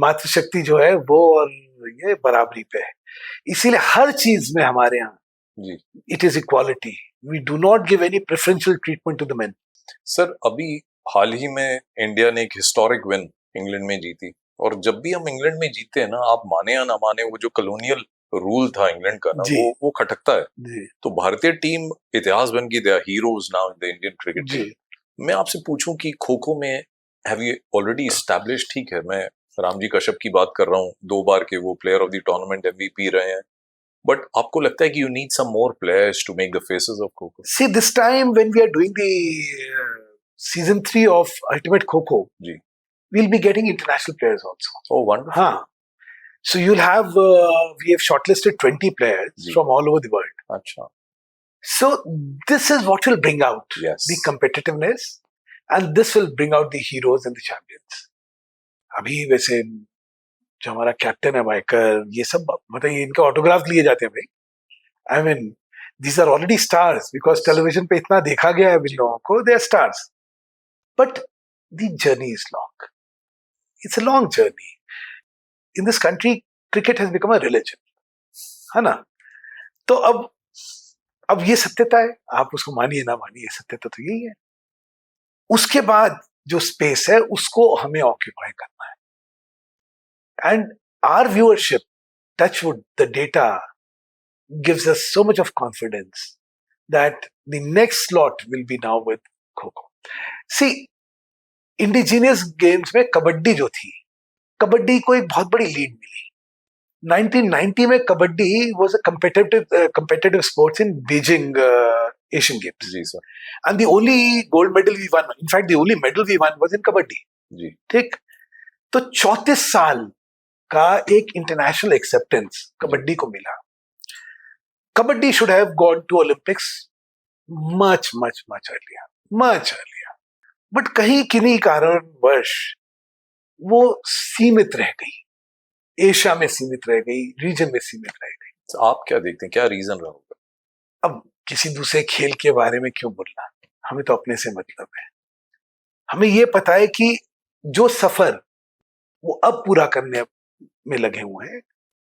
मातृशक्ति जो है वो और ये बराबरी पे है, इसीलिए हर चीज में हमारे यहाँ it is equality. We do not give any preferential treatment to the men. Sir अभी हाल ही में इंडिया ने एक हिस्टोरिक विन इंग्लैंड में जीती, और जब भी हम इंग्लैंड में जीते हैं ना, आप माने या ना माने, वो जो कॉलोनियल रूल था इंग्लैंड का ना, वो खटकता है। तो भारतीय टीम इतिहास बन गई, they are heroes now in the Indian cricket team. मैं आपसे पूछूं कि खो खो में हैव यू ऑलरेडी एस्टैब्लिश्ड, ठीक है मैं रामजी कश्यप की बात कर रहा हूँ, 2 बार के वो player of the tournament MVP रहे हैं, बट आपको लगता है कि you need some more players to make the faces of kho kho? See this time when we are doing the season 3 of ultimate kho kho, ji, we'll be getting international players also. Oh, wonderful. So you'll have we have shortlisted 20 players from all over the world. Acha. So this is what will bring out the competitiveness, and this will bring out the heroes and the champions. अभी वैसे जो हमारा कैप्टन है वाइकर, ये सब मतलब इनके ऑटोग्राफ लिए जाते हैं भाई। I mean these are already stars because television पे इतना देखा गया है इन लोगों को, they are stars. But the journey is long. It's a long journey. In this country, cricket has become a religion, है ना? तो अब ये सत्यता है, आप उसको मानिए ना मानिए, सत्यता तो यही है। उसके बाद जो स्पेस है उसको हमें ऑक्यूपाई करना है। And our viewership, touchwood, the data gives us so much of confidence that the next slot will be now with Kho-Kho. See, indigenous games में कबड्डी जो थी, कबड्डी को एक बहुत बड़ी लीड मिली। 1990 में kabaddi was a competitive sports in Beijing Asian Games. जी sir. And the only gold medal we won, in fact the only medal we won was in kabaddi. जी। ठीक। तो 34 साल का एक इंटरनेशनल एक्सेप्टेंस कबड्डी को मिला। Kabaddi should have gone to Olympics much earlier. But कहीं किन्हीं कारणवश वो सीमित रह गई, एशिया में सीमित रह गई, रीजन में सीमित रह गई। तो आप क्या देखते हैं, क्या रीजन रहा होगा? अब किसी दूसरे खेल के बारे में क्यों बोलना, हमें तो अपने से मतलब है। हमें ये पता है कि जो सफर वो अब पूरा करने में लगे हुए हैं,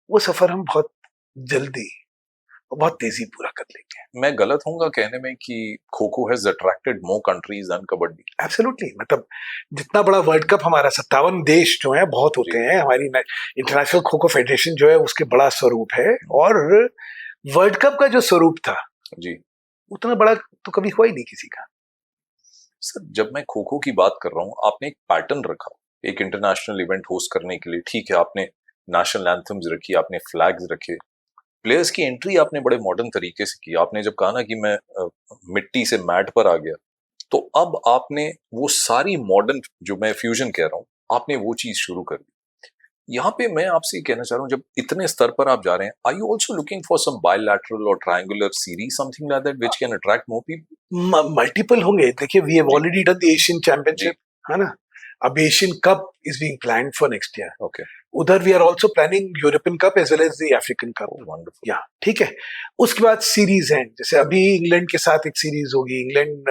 वो सफर हम बहुत जल्दी और बहुत तेजी पूरा कर लेंगे। मैं गलत हूँगा कहने में कि kho kho has attracted more countries than kabaddi? Absolutely, मतलब जितना बड़ा वर्ल्ड कप हमारा 57 देश जो है बहुत होते हैं, हमारी इंटरनेशनल खो खो फेडरेशन जो है उसके बड़ा स्वरूप है, और वर्ल्ड कप का जो स्वरूप था जी उतना बड़ा तो कभी हुआ ही नहीं किसी का। सर, जब मैं खो खो की बात कर रहा हूँ, आपने एक पैटर्न रखा एक इंटरनेशनल इवेंट होस्ट करने के लिए। ठीक है, आपने नेशनल एंथम्स रखी, आपने फ्लैग्स रखे, प्लेयर्स की एंट्री आपने बड़े मॉडर्न तरीके से की। आपने जब कहा ना कि मैं मिट्टी से मैट पर आ गया, तो अब आपने वो सारी मॉडर्न, जो मैं फ्यूजन कह रहा हूँ, आपने वो चीज शुरू कर दी। यहाँ पे मैं आपसे कहना चाह रहा हूँ, जब इतने स्तर पर आप जा रहे हैं, are you also looking for some bilateral और triangular series, something like that which can attract more people? Multiple होंगे। देखिए, वी हैव जी already done the Asian championship, है ना। अब Asian cup is being planned for next year. Okay, उधर we are also planning European cup as well as the African cup. Wonderful. या ठीक है, उसके बाद सीरीज हैं, जैसे अभी इंग्लैंड के साथ एक सीरीज होगी। इंग्लैंड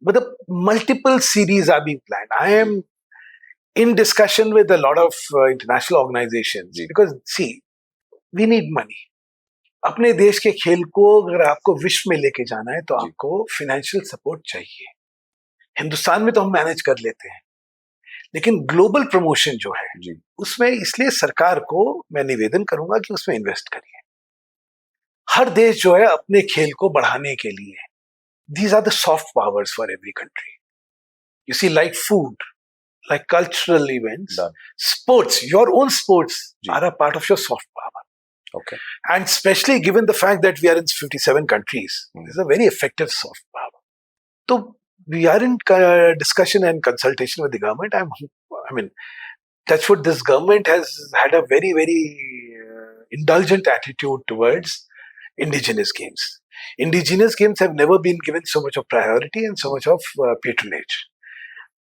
मतलब multiple series are being planned. I am in discussion with a lot of international organizations because see, we need money. अपने देश के खेल को अगर आपको विश्व में लेके जाना है तो आपको फाइनेंशियल सपोर्ट चाहिए। हिंदुस्तान में तो हम मैनेज कर लेते हैं, लेकिन ग्लोबल प्रमोशन जो है उसमें, इसलिए सरकार को मैं निवेदन करूंगा कि उसमें इन्वेस्ट करिए। हर देश जो है अपने खेल को बढ़ाने के लिए, these are the soft powers for every country. You see, like food, like cultural events, sports, your own sports are a part of your soft power. Okay. And especially given the fact that we are in 57 countries, it's a very effective soft power. So we are in discussion and consultation with the government. I mean, that's what this government has had a very, very indulgent attitude towards indigenous games. Indigenous games have never been given so much of priority and so much of patronage.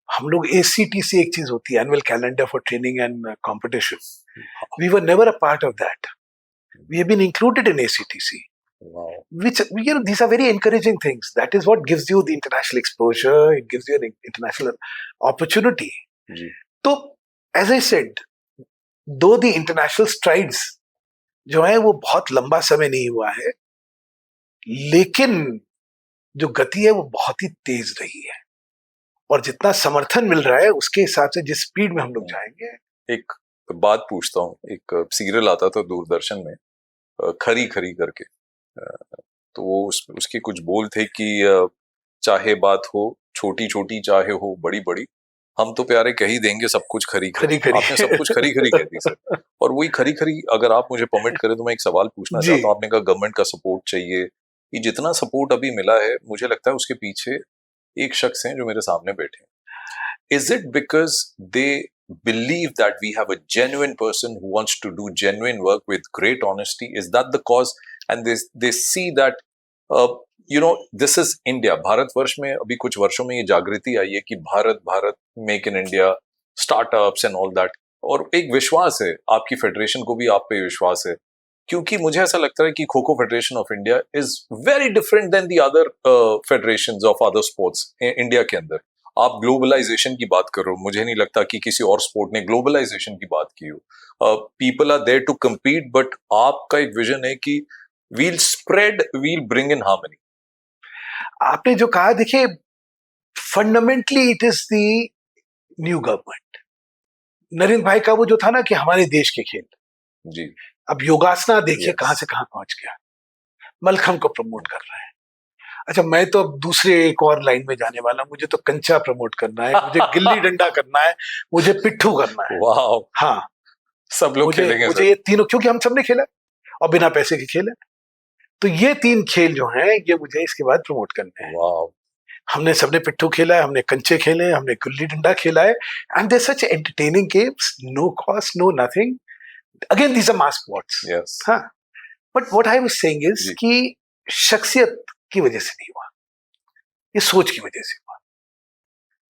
हम लोग ACTC एक चीज होती है, annual calendar for training and competition, we were never a part of that. We have been included in ACTC. Wow. Which, these are very encouraging things. That is what gives you the international exposure. It gives you an international opportunity. तो as I said, though the international strides जो है वो बहुत लंबा समय नहीं हुआ है, लेकिन जो गति है वो बहुत ही तेज रही है, और जितना समर्थन मिल रहा है उसके हिसाब से जिस स्पीड में हम लोग जाएंगे. एक बात पूछता हूँ, एक सीरियल आता था दूरदर्शन में, खरी खरी करके, तो वो उसके कुछ बोल थे कि चाहे बात हो छोटी छोटी, चाहे हो बड़ी बड़ी, हम तो प्यारे कह ही देंगे सब कुछ खरी खरी. आपने सब कुछ खरी खरी कह दी सर. और वही खरी खरी, अगर आप मुझे परमिट करें तो मैं एक सवाल पूछना चाहता हूँ. आपने कहा गवर्नमेंट का सपोर्ट चाहिए. ये जितना सपोर्ट अभी मिला है, मुझे लगता है उसके पीछे एक शख्स हैं जो मेरे सामने बैठे हैं. Is it because they believe that we have a genuine person who wants to do genuine work with great honesty? Is that the cause? And they see that this is India. Bharatvarsh में अभी कुछ वर्षों में ये जागृति आई है कि Bharat Bharat, make in India, startups and all that. और एक विश्वास है, आपकी फेडरेशन को भी आप पे विश्वास है, क्योंकि मुझे ऐसा लगता है कि kho kho federation of India is very different than the other federations of other sports India के अंदर. आप ग्लोबलाइजेशन की बात करो, मुझे नहीं लगता कि किसी और स्पोर्ट ने ग्लोबलाइजेशन की बात की हो. People are there to compete, but आपका एक विजन है कि we'll spread, we'll bring in harmony. आपने जो कहा, देखिए, fundamentally it is the new government. Narendra bhai का वो जो था ना कि हमारे देश के खेल जी. अब योगासना देखिए कहां से कहां पहुंच गया, मलखम को प्रमोट कर रहे हैं. अच्छा, मैं तो अब दूसरे एक और लाइन में जाने वाला. मुझे तो कंचा प्रमोट करना है, मुझे गिल्ली डंडा करना है, मुझे पिट्ठू करना है. वाह. हाँ, सब लोग खेलेंगे. मुझे ये तीनों, क्योंकि हम सबने खेला और बिना पैसे के खेला, तो ये 3 खेल जो हैं ये मुझे इसके बाद प्रमोट करने हैं. वाह. हमने सबने पिट्ठू खेला है, हमने कंचे खेले, हमने गिल्ली डंडा खेला है, and there such entertaining games, no cost, no nothing. Again these are mass sports. Yes. हाँ, but what I was saying is कि शख्सियत की वजह से नहीं हुआ, ये सोच की वजह से हुआ.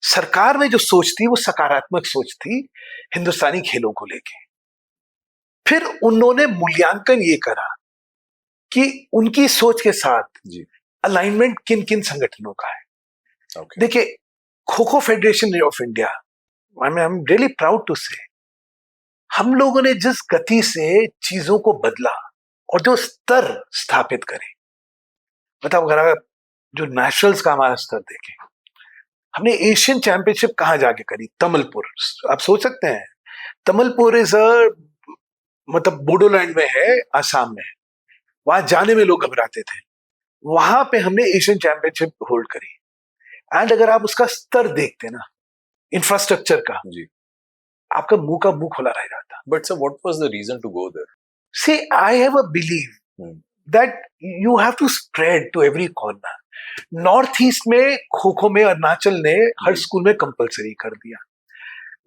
सरकार में जो सोच थी वो सकारात्मक सोच थी हिंदुस्तानी खेलों को लेके. फिर उन्होंने मूल्यांकन ये करा कि उनकी सोच के साथ अलाइनमेंट किन किन संगठनों का है. देखिए, kho kho federation of India, I am really proud to say, हम लोगों ने जिस गति से चीजों को बदला और जो स्तर स्थापित करे, मतलब अगर आप जो नेशनल्स का हमारा स्तर देखें, हमने एशियन चैंपियनशिप कहाँ जाके करी? तमलपुर। आप सोच सकते हैं, तमलपुर इज मतलब बोडोलैंड में है, आसाम में है। वहां जाने में लोग घबराते थे, वहां पे हमने एशियन चैंपियनशिप होल्ड करी। एंड अगर आप उसका स्तर देखते ना, इंफ्रास्ट्रक्चर का, जी। आपका मुंह का मुंह खुला रह जाता। But sir, what was the reason to go there? See, I have a belief that you have to spread to every corner. North east में खो खो में अरुणाचल ने हर स्कूल में कंपलसरी कर दिया।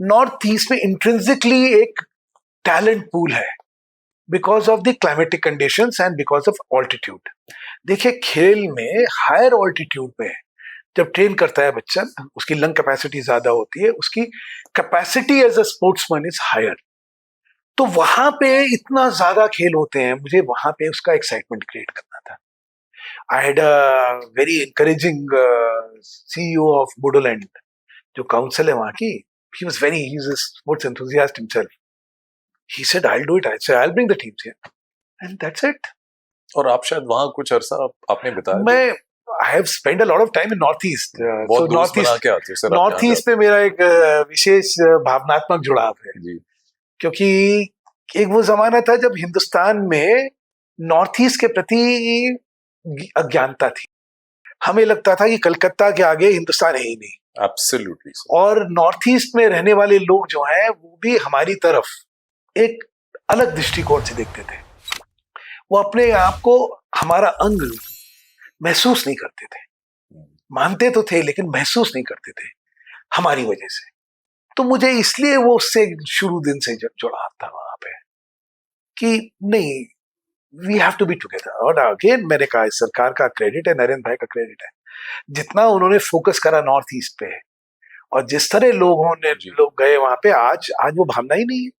नॉर्थ ईस्ट में इंट्रिंसिकली एक टैलेंट पूल है because of the climatic conditions and because of altitude. देखिए, खेल में हायर ऑल्टीट्यूड पे जब ट्रेन करता है बच्चा, उसकी लंग कैपेसिटी ज्यादा होती है, उसकी capacity as a sportsman is higher. तो वहां पे इतना ज्यादा खेल होते हैं, मुझे वहां पे उसका एक्साइटमेंट क्रिएट करना था। I had a very encouraging CEO of Bodoland, जो काउंसिल है वहाँ की. He's a sports enthusiast himself. He said, I'll do it. I said, I'll bring the teams here. And that's it. और आप शायद वहाँ कुछ अरसा आपने बिताया। मैं I have spent a lot of time in Northeast. बहुत दोस्त बना के आते हो सर। Northeast में मेरा एक विशेष भावनात्मक जुड़ाव है जी। क्योंकि एक वो जमाना था जब हिंदुस्तान में नॉर्थ ईस्ट के प्रति अज्ञानता थी। हमें लगता था कि कलकत्ता के आगे हिंदुस्तान है ही नहीं। Absolutely. और नॉर्थ ईस्ट में रहने वाले लोग जो हैं वो भी हमारी तरफ एक अलग दृष्टिकोण से देखते थे। वो अपने आप को हमारा अंग महसूस नहीं करते थे, मानते तो थे लेकिन महसूस नहीं करते थे हमारी वजह से। तो मुझे इसलिए वो उससे शुरू दिन से जुड़ा था वहां पे कि नहीं, we have to be together. और अगेन मैंने कहा, सरकार का क्रेडिट है, नरेंद्र भाई का क्रेडिट है, जितना उन्होंने फोकस करा नॉर्थ ईस्ट पे, और जिस तरह लोग गए वहां पे, आज वो भावना ही नहीं है।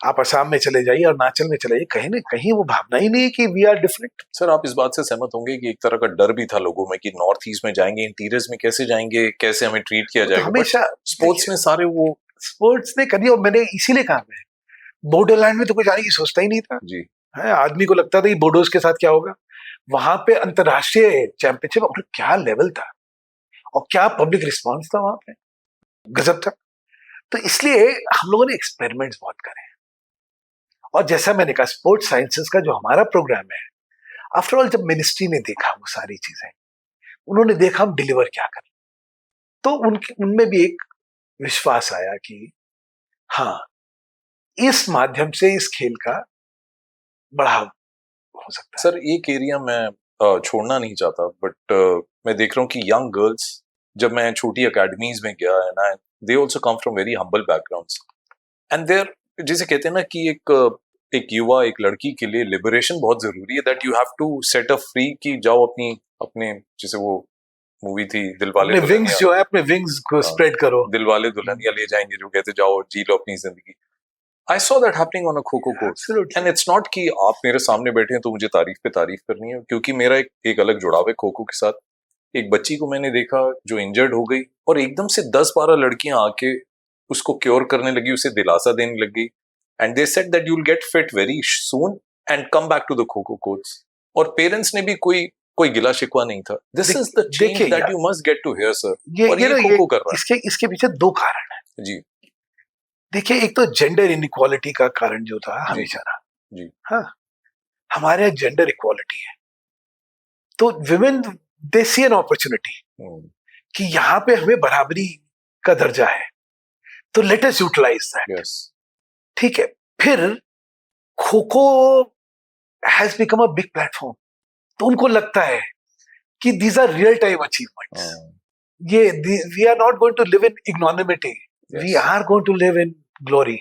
आप असम में चले जाइए, अरुणाचल में चले जाइए, कहीं ना कहीं वो भावना ही नहीं है कि वी आर डिफरेंट। सर, आप इस बात से सहमत होंगे कि एक तरह का डर भी था लोगों में कि नॉर्थ ईस्ट में जाएंगे, इंटीरियर्स में कैसे जाएंगे, कैसे हमें ट्रीट किया जाएगा। तो हमेशा स्पोर्ट्स में सारे वो स्पोर्ट्स ने करी, और मैंने इसीलिए कहा, मैं बोडोलैंड में तो कोई जाने की सोचता ही नहीं था जी। है, आदमी को लगता था कि बोडोज के साथ क्या होगा। वहां पे अंतरराष्ट्रीय चैंपियनशिप, और क्या लेवल था और क्या पब्लिक रिस्पांस था वहां पे, गजब था। तो इसलिए हम लोगों ने एक्सपेरिमेंट्स बहुत करे, और जैसा मैंने कहा, स्पोर्ट्स साइंसेस का जो हमारा प्रोग्राम है, आफ्टर ऑल जब मिनिस्ट्री ने देखा वो सारी चीजें, उन्होंने देखा हम डिलीवर क्या करें, तो उनमें भी एक विश्वास आया कि हाँ, इस माध्यम से इस खेल का बढ़ाव हो सकता है। सर, एक एरिया मैं छोड़ना नहीं चाहता, बट मैं देख रहा हूँ कि यंग गर्ल्स, जब मैं छोटी अकेडमीज में गया है ना, they also come from very humble backgrounds, and there, जिसे कहते हैं ना कि एक युवा, एक लड़की के लिए लिबरेशन बहुत जरूरी है, that you have to set a free, कि जाओ अपने जैसे वो मूवी थी दिलवाले विंग्स, जो है अपने विंग्स को स्प्रेड करो, दिलवाले दुल्हनिया ले जाएंगे, जो कहते जाओ जी लो अपनी जिंदगी। I saw that happening on a kho-kho court. And it's not कि आप मेरे सामने बैठे हैं तो मुझे तारीफ पे तारीफ करनी है, क्योंकि मेरा एक अलग जुड़ाव है खो-खो के साथ। एक बच्ची को मैंने देखा जो इंजर्ड हो गई, और एकदम से 10-12 लड़कियां आके उसको क्योर करने लगी, उसे दिलासा देने लगी, and they said that you'll get fit very soon and come back to the kho kho courts. और पेरेंट्स ने भी कोई गिला शिकवा नहीं था। This is the change that you must get to hear, sir. और ये खो-खो कर रहा है। इसके पीछे दो कारण है जी। देखिए, एक तो जेंडर इनइक्वालिटी का कारण जो था हमेशा रहा जी। हाँ, हमारे यहाँ जेंडर इक्वालिटी है, तो women they see an opportunity कि यहाँ पे हमें बराबरी का दर्जा है, तो लेट अस यूटिलाइज दैट। ठीक है, फिर kho kho has become a big platform, तो उनको लगता है कि these are real time achievements, ये we are not going to live in ignominy, we are going to live in glory.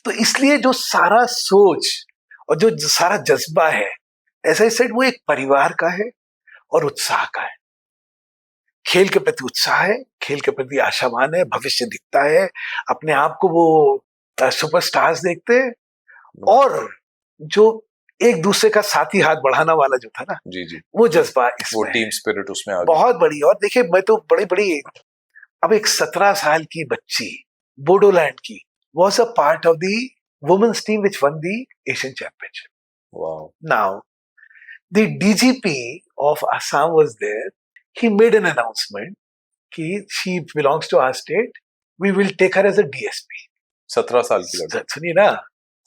तो इसलिए जो सारा सोच और जो सारा जज्बा है, ऐसा ही सेट, वो एक परिवार का है और उत्साह का है। खेल के प्रति उत्साह है, खेल के प्रति आशावान है, भविष्य दिखता है, अपने आप को वो सुपरस्टार्स देखते हैं, और जो एक दूसरे का साथी हाथ बढ़ाना वाला जो था ना, जी, वो जज्बा, वो टीम स्पिरिट उसमें आ गया, बहुत बड़ी। और देखिए, मैं तो बड़ी अब एक 17 साल की बच्ची बोडोलैंड की, was a part of the women's team which won the Asian Championship. Wow. Now, the DGP of Assam was there. He made an announcement कि she belongs to our state. We will take her as a DSP. 17 साल की लड़की. सुनिए ना,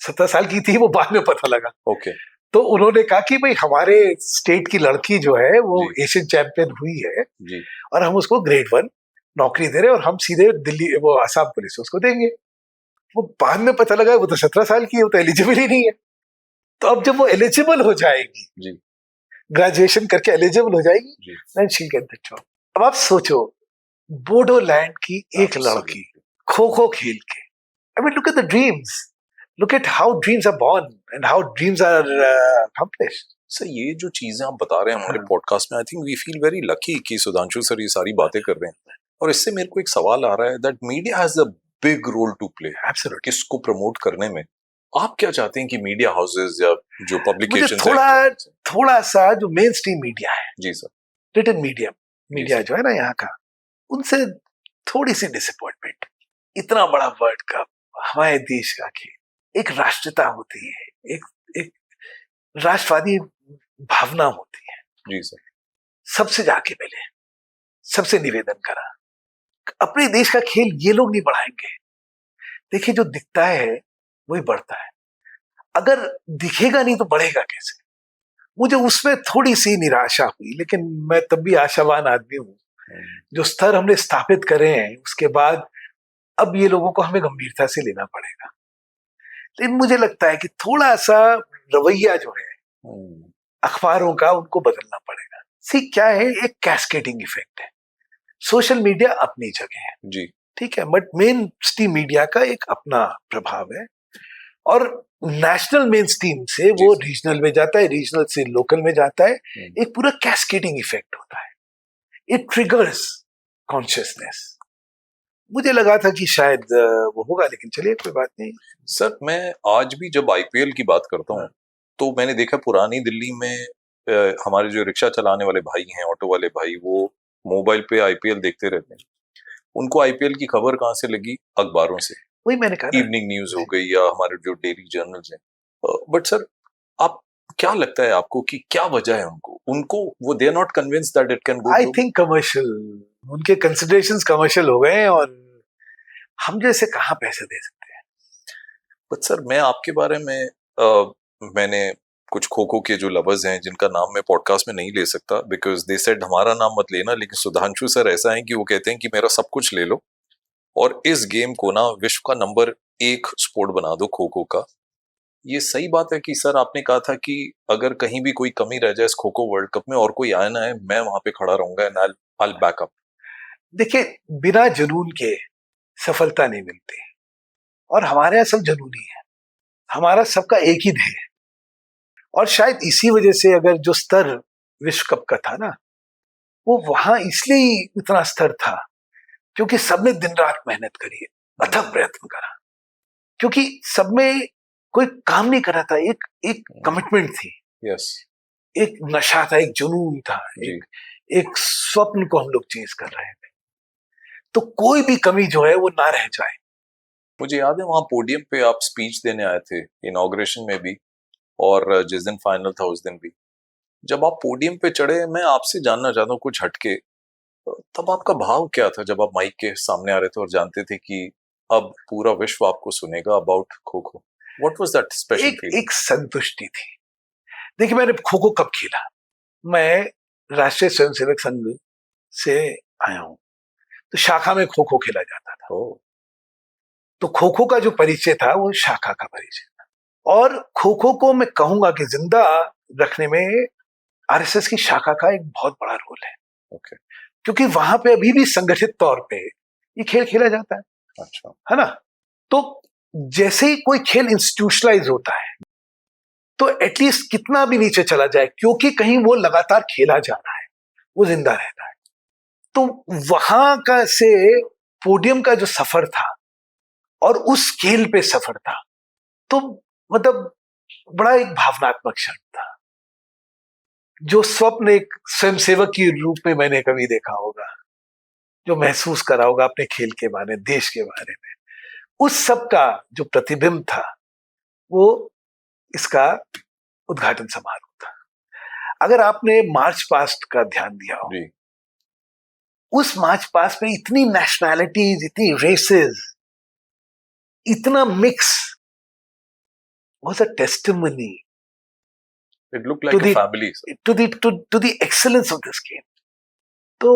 17 साल की थी, वो बाद में पता लगा. ओके. तो उन्होंने कहा कि भाई हमारे स्टेट की लड़की जो है वो जी. एशियन चैंपियन हुई है जी. और हम उसको ग्रेड 1 नौकरी दे रहे हैं और हम सीधे दिल्ली वो आसाम पुलिस उसको देंगे. वो बाद में पता लगा वो तो 17 साल की है, वो तो एलिजिबल ही नहीं है. तो अब जब वो एलिजिबल हो जाएगी, जी. ग्रेजुएशन करके एलिजिबल हो जाएगी, जी. Then she get the job. अब आप सोचो, बोडोलैंड की एक लड़की खो खो खेल के, I mean look at the dreams, look at how dreams are born and how dreams are accomplished. Sir ये जो चीजें आप बता रहे हैं हमारे हाँ. पॉडकास्ट में, I think we feel very lucky कि सुधांशु सर ये सारी बातें कर रहे हैं. और इससे मेरे को एक सवाल आ रहा है that media has a big role to play absolutely. किसको प्रमोट करने में. आप क्या चाहते हैं कि मीडिया हाउसेस या जो मुझे पब्लिकेशंस थोड़ा सा जो मेन स्ट्रीम मीडिया है, जी सर, रिटन मीडिया जो है ना यहाँ का, उनसे थोड़ी सी डिसअपॉइंटमेंट. इतना बड़ा वर्ल्ड कप, हमारे देश का खेल, एक राष्ट्रीयता होती है, एक राष्ट्रवादी भावना होती है. जी सर. सबसे जाके मिले, सबसे निवेदन करा, अपने देश का खेल ये लोग नहीं बढ़ाएंगे. देखिए जो दिखता है वही बढ़ता है, अगर दिखेगा नहीं तो बढ़ेगा कैसे. मुझे उसमें थोड़ी सी निराशा हुई, लेकिन मैं तब भी आशावान आदमी हूँ. जो स्तर हमने स्थापित करे हैं उसके बाद अब ये लोगों को हमें गंभीरता से लेना पड़ेगा. लेकिन मुझे लगता है कि थोड़ा सा रवैया जो है अखबारों का, उनको बदलना पड़ेगा. सी क्या है, एक कैस्केडिंग इफेक्ट है. सोशल मीडिया अपनी जगह है जी, ठीक है, बट मेन स्ट्रीम मीडिया का एक अपना प्रभाव है, और नेशनल मेन स्ट्रीम से वो रीजनल में जाता है, रीजनल से लोकल में जाता है. एक पूरा कैस्केडिंग इफेक्ट होता है. It triggers consciousness. मुझे लगा था कि शायद वो होगा, लेकिन चलिए कोई बात नहीं. सर मैं आज भी जब आईपीएल की बात करता हूँ तो मैंने देखा पुरानी दिल्ली में हमारे जो रिक्शा चलाने वाले भाई हैं, ऑटो वाले भाई, वो मोबाइल पे आईपीएल देखते रहते हैं. उनको आईपीएल की खबर कहाँ से लगी? अखबारों से. वही मैंने कहा, इवनिंग न्यूज हो गई या हमारे जो डेली जर्नल्स हैं. बट सर आप क्या लगता है आपको कि क्या वजह है उनको वो they are not convinced that it can go? I think commercial, उनके कंसिडरेशंस कमर्शियल हो गए हैं और हम जैसे कहाँ पैसे दे सकते हैं. बट सर मैं आपके बारे में मैंने कुछ खो खो के जो लवर्स हैं जिनका नाम मैं पॉडकास्ट में नहीं ले सकता बिकॉज दे सेड हमारा नाम मत लेना, लेकिन सुधांशु सर ऐसा है कि वो कहते हैं कि मेरा सब कुछ ले लो और इस गेम को ना विश्व का नंबर 1 स्पोर्ट बना दो खो खो का. ये सही बात है कि सर आपने कहा था कि अगर कहीं भी कोई कमी रह जाए इस खो खो वर्ल्ड कप में और कोई आया ना है, मैं वहां पे खड़ा रहूंगा and I will back up. देखिए बिना जुनून के सफलता नहीं मिलती, और हमारे यहाँ सब जुनूनी है. हमारा सबका एक ही ध्येय है, और शायद इसी वजह से अगर जो स्तर विश्व कप का था ना, वो वहां इसलिए इतना स्तर था क्योंकि सबने दिन रात मेहनत करी है, अथक प्रयत्न करा, क्योंकि सब में कोई काम नहीं कर रहा था, एक कमिटमेंट थी. यस. एक नशा था, एक जुनून था, एक स्वप्न को हम लोग चेज कर रहे थे. तो कोई भी कमी जो है वो ना रह जाए. मुझे याद है वहां पोडियम पे आप स्पीच देने आए थे इनॉग्रेशन में भी, और जिस दिन फाइनल था उस दिन भी. जब आप पोडियम पे चढ़े, मैं आपसे जानना चाहता हूँ कुछ हटके, तब आपका भाव क्या था जब आप माइक के सामने आ रहे थे और जानते थे कि अब पूरा विश्व आपको सुनेगा about kho kho? What was that special feeling? एक संतुष्टि थी. देखिए मैंने खो खो कब खेला, मैं राष्ट्रीय स्वयंसेवक संघ से आया हूं, तो शाखा में खो खो खेला जाता था. तो खो खो का जो परिचय था वो शाखा का परिचय था, और खो खो को मैं कहूंगा कि जिंदा रखने में आरएसएस की शाखा का एक बहुत बड़ा रोल है. ओके. क्योंकि वहां पे अभी भी संगठित तौर पे ये खेल खेला जाता है. अच्छा. है ना. तो जैसे ही कोई खेल इंस्टीट्यूशनलाइज होता है तो एटलीस्ट कितना भी नीचे चला जाए, क्योंकि कहीं वो लगातार खेला जा रहा है, वो जिंदा रहता है. तो वहां का से पोडियम का जो सफर था और उस स्केल पे सफर था, तो मतलब बड़ा एक भावनात्मक क्षण था, जो स्वप्न एक स्वयंसेवक के रूप में मैंने कभी देखा होगा, जो महसूस करा होगा अपने खेल के बारे में, देश के बारे में. उस सब का जो प्रतिबिंब था वो इसका उद्घाटन समारोह था। अगर आपने मार्च पास्ट का ध्यान दिया हो, जी उस मार्च पास्ट में इतनी नेशनैलिटीज, इतनी रेसेस, इतना mix was a testimony it look to like a the family to the excellence of this game. तो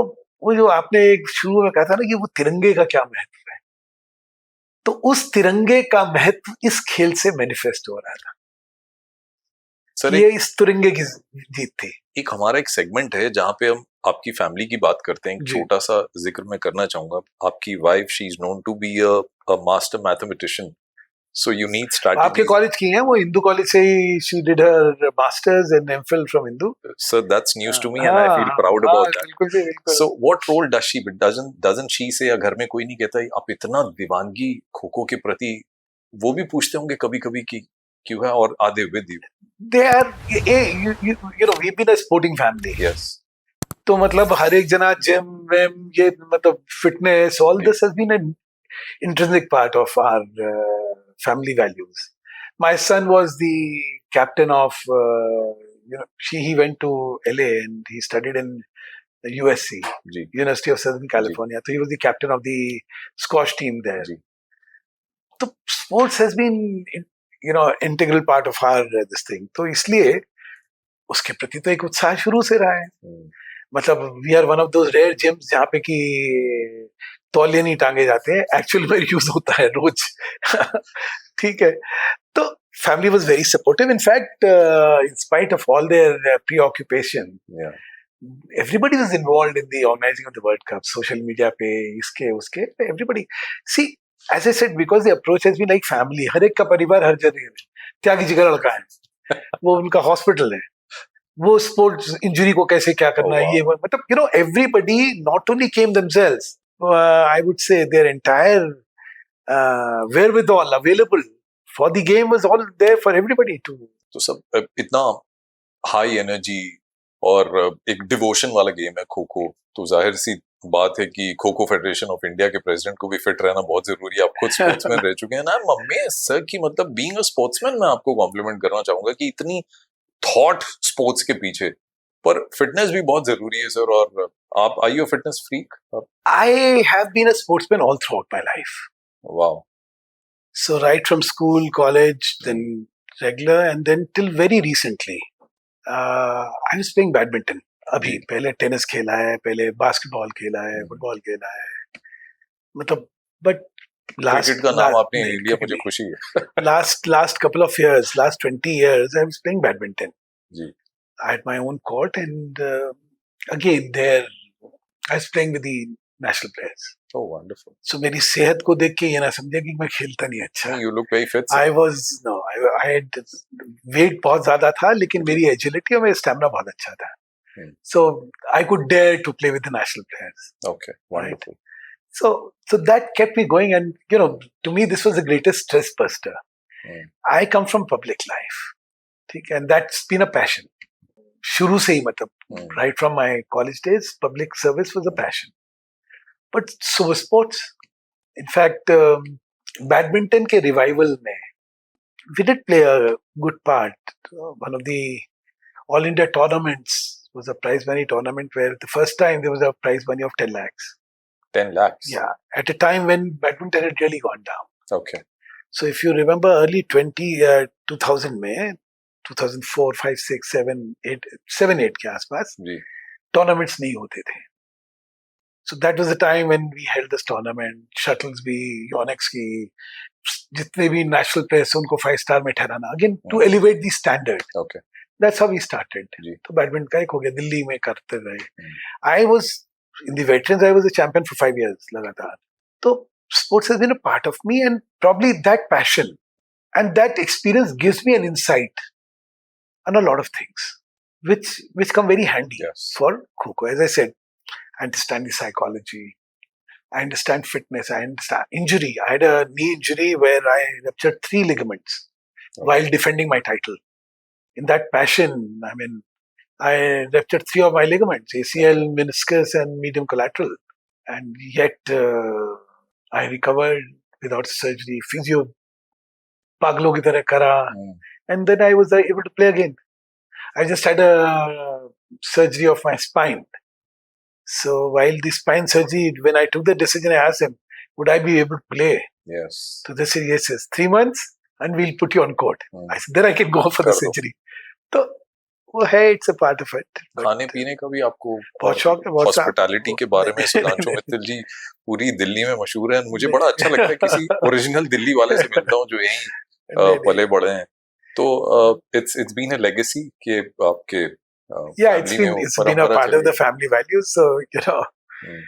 वो जो आपने एक शुरू में कहा था ना कि वो तिरंगे का क्या महत्व है, तो उस तिरंगे का महत्व इस खेल से मैनिफेस्ट हो रहा था। सर। ये इस तिरंगे की जीत थी। एक हमारा एक सेगमेंट है जहाँ पे हम आपकी फैमिली की बात करते हैं। एक जी। छोटा सा जिक्र मैं करना चाहूंगा। आपकी wife, she is known to be a master mathematician, so you need आपके स्ट्रैटेजी। कॉलेज की है वो, हिंदू कॉलेज से ही she did her masters and MPhil from Hindu. Sir that's news to me and I feel proud about that. बिल्कुल जी, बिल्कुल। So what role does she, doesn't she say, या घर में कोई नहीं कहता आप इतना दीवानगी खो खो के प्रति, वो भी पूछते होंगे कभी कभी कि क्यों है, और are they with you? They are, you know, we've been a sporting family. Yes तो मतलब हर एक जना जिम विम, ये मतलब fitness, all this has been an intrinsic part of our family values. My son was the captain of, he went to LA and he studied in the USC, जी University of Southern California. So he was the captain of the squash team there. जी तो sports has been, integral part of our this thing. तो इसलिए उसके प्रति तो एक उत्साह शुरू से रहा है। मतलब we are one of those rare gems जहाँ पे कि तौलिए नहीं टांगे जाते हैं, एक्चुअल में यूज होता है रोज। ठीक है, तो family was very supportive. In fact in spite of all their preoccupation, everybody was involved in the organizing of the World Cup, social media पे, इसके उसके, everybody. See, as I said, because the approach has been like family, हर एक का परिवार हर जगह है, त्यागी जिगर लड़का है, वो उनका हॉस्पिटल है, वो स्पोर्ट्स इंजरी को कैसे क्या करना है, ये मतलब everybody not only came themselves, I would say their entire wherewithal available for the game was all there for everybody to. तो सब इतना हाई एनर्जी और एक डिवोशन वाला गेम है खो खो, तो जाहिर सी बात है कि kho kho federation of India के प्रेसिडेंट को भी फिट रहना बहुत जरूरी है। आप खुद स्पोर्ट्समैन रह चुके हैं ना मम्मी सर की, मतलब बीइंग अ स्पोर्ट्समैन मैं आपको कॉम्प्लीमेंट करना चाहूंगा कि इतनी थॉट स्पोर्ट्स के पीछे, पर फिटनेस भी बहुत जरूरी है सर। और आप are you a fitness freak? I have been a sportsman all throughout my life. Wow. So right from school, college, then regular, and then till very recently, I was playing badminton. अभी पहले टेनिस खेला है, पहले बास्केटबॉल खेला है, फुटबॉल खेला है, मतलब बट क्रिकेट का नाम आपने ले लिया, मुझे खुशी है। last couple of years, last 20 years, I was playing badminton. Ji I had my own court, and again there I was playing with the national players. Oh, wonderful. So मेरी सेहत को देख के ये ना समझे कि मैं खेलता नहीं अच्छा। You look very fit. I had weight बहुत ज्यादा था, लेकिन मेरी agility और मेरा stamina बहुत अच्छा था। So I could dare to play with the national players. Okay, wonderful. Right? So that kept me going, and to me this was the greatest stress buster. I come from public life, ठीक, and that's been a passion. शुरू से ही मतलब right from my college days, public service was a passion. But so was sports. In fact, badminton के revival में we did play a good part. One of the All India tournaments was a prize money tournament where the first time there was a prize money of 10 lakhs. 10 lakhs? Yeah, at a time when badminton had really gone down. Okay. So if you remember early 2000 में, 2004, 5, 6, 7, 8, 7, 8 के आसपास tournaments नहीं होते थे. So that was the time when we held this tournament. Shuttles भी, Yonex की, जितने भी national players उनको 5-star में ठहराना. Again, to elevate the standard. Okay. That's how we started. तो बैडमिंटन का एक हो गया, दिल्ली में करते रहे. I was in the veterans. I was a champion for 5 years लगातार. तो sports has been a part of me, and probably that passion and that experience gives me an insight on a lot of things, which come very handy for Kho-Kho. As I said, I understand the psychology. I understand fitness. I understand injury. I had a knee injury where I ruptured 3 ligaments while defending my title. In that passion, I mean, I ruptured 3 of my ligaments, ACL, meniscus, and medium collateral. And yet, I recovered without surgery, physio पागलों की तरह करा, Hmm. and then I was able to play again. I just had a surgery of my spine. So while the spine surgery, when I took the decision, I asked him, would I be able to play? Yes. So they said, yes, 3 months and we'll put you on court. Hmm. I said, then I can go for the कर दो। surgery. तो वो है, it's a part of it. But खाने पीने का भी आपको बहुत शौक है, बहुत हॉस्पिटैलिटी के बारे में सुधांशु मित्तल जी पूरी दिल्ली में मशहूर हैं। मुझे बड़ा अच्छा लगता है किसी ओरिजिनल दिल्ली वाले से मिलता हूँ जो यहीं पले बड़े हैं। तो it's been a legacy कि आपके yeah, it's been a part of the family values. So you know, Hmm.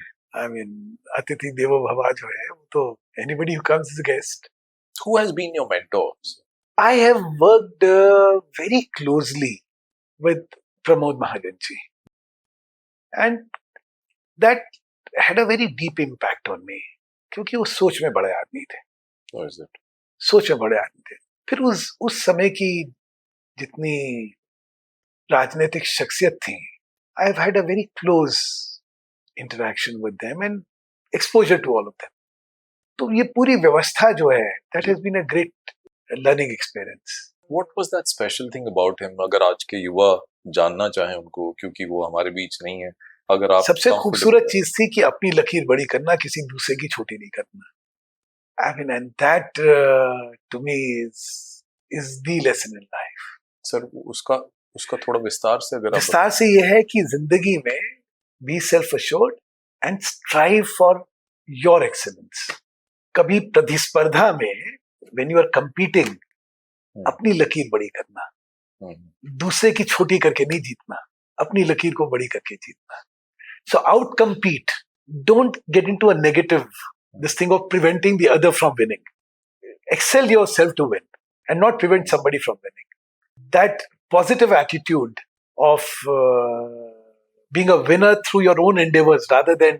I mean, अतिथि देवो भव जो है वो तो anybody who comes as a guest. Who has been your mentors? I have worked very closely with Pramod Mahajan ji, and that had a very deep impact on me, क्योंकि वो सोच में बड़े आदमी थे। What is it? सोच में बड़े आदमी थे। फिर उस समय की जितनी राजनीतिक शख्सियत थी, I have had a very close interaction with them and exposure to all of them. तो ये पूरी व्यवस्था जो है, that has been a great learning experience. What was that special thing about him? अगर आज के युवा जानना चाहें उनको, क्योंकि वो हमारे बीच नहीं है, अगर आप सबसे खूबसूरत चीज थी कि अपनी लकीर बड़ी करना, किसी दूसरे की छोटी नहीं करना। I mean, and that to me is the lesson in life. Sir उसका थोड़ा विस्तार से अगर आप विस्तार से ये है कि जिंदगी में be self-assured and strive for your excellence. कभी प्रतिस्पर्धा में when you are competing, अपनी लकीर बड़ी करना, दूसरे की छोटी करके नहीं जीतना, अपनी लकीर को बड़ी करके जीतना. So out-compete. Don't get into a negative, this thing of preventing the other from winning. Excel yourself to win and not prevent somebody from winning. That positive attitude of being a winner through your own endeavors rather than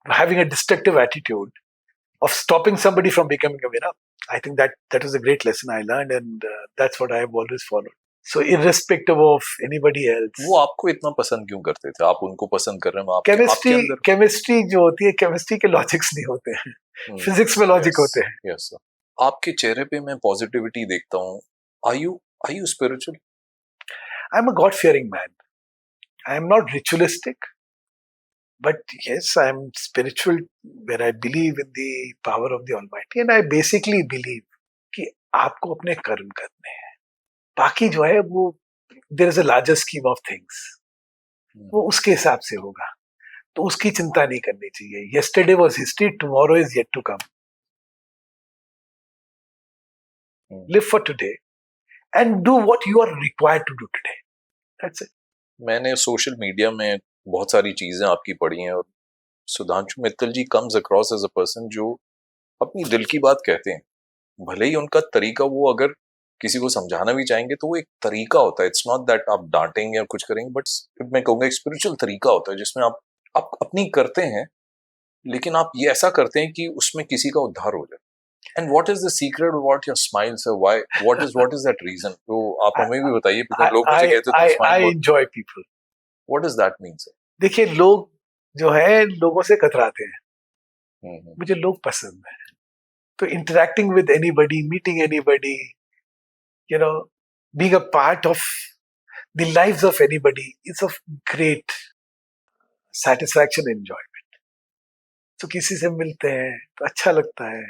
having a destructive attitude of stopping somebody from becoming a winner. I think that was a great lesson I learned, and that's what I have always followed. So irrespective of anybody else. वो आपको इतना पसंद क्यों करते थे? आप उनको पसंद कर रहे हैं, आपके केमिस्ट्री जो होती है, केमिस्ट्री के लॉजिक्स नहीं होते हैं, फिजिक्स में लॉजिक होते हैं। यस सर, आपके चेहरे पे मैं पॉजिटिविटी देखता हूँ। Are you spiritual? I'm a God-fearing man. I am not ritualistic, but yes, I am spiritual, where I believe in the power of the Almighty, and I basically believe कि आपको अपने कर्म करने हैं। बाकी जो है वो there is a larger scheme of things. वो उसके हिसाब से होगा, तो उसकी चिंता नहीं करनी चाहिए। Yesterday was history, tomorrow is yet to come. Live for today and do what you are required to do today. That's it. मैंने सोशल मीडिया में बहुत सारी चीजें आपकी पढ़ी हैं और सुधांशु मित्तल जी comes across as a person जो अपनी दिल की बात कहते हैं। भले ही उनका तरीका, वो अगर किसी को समझाना भी चाहेंगे तो वो एक तरीका होता है। इट्स नॉट दैट आप डांटेंगे या कुछ करेंगे, बट मैं कहूँगा एक स्पिरिचुअल तरीका होता है जिसमें आप अपनी करते हैं, लेकिन आप ये ऐसा करते हैं कि उसमें किसी का उद्धार हो जाए। And what is the secret what your smile sir? Why what is that reason? तो आप हमें भी बताइए, बिकॉज़ लोग मुझे कहते हैं I enjoy people. What does that mean sir? देखिए, लोग जो है लोगों से कतराते हैं, मुझे लोग पसंद है। तो interacting with anybody, meeting anybody, you know, being a part of the lives of anybody is of great satisfaction and enjoyment. तो किसी से मिलते हैं तो अच्छा लगता है,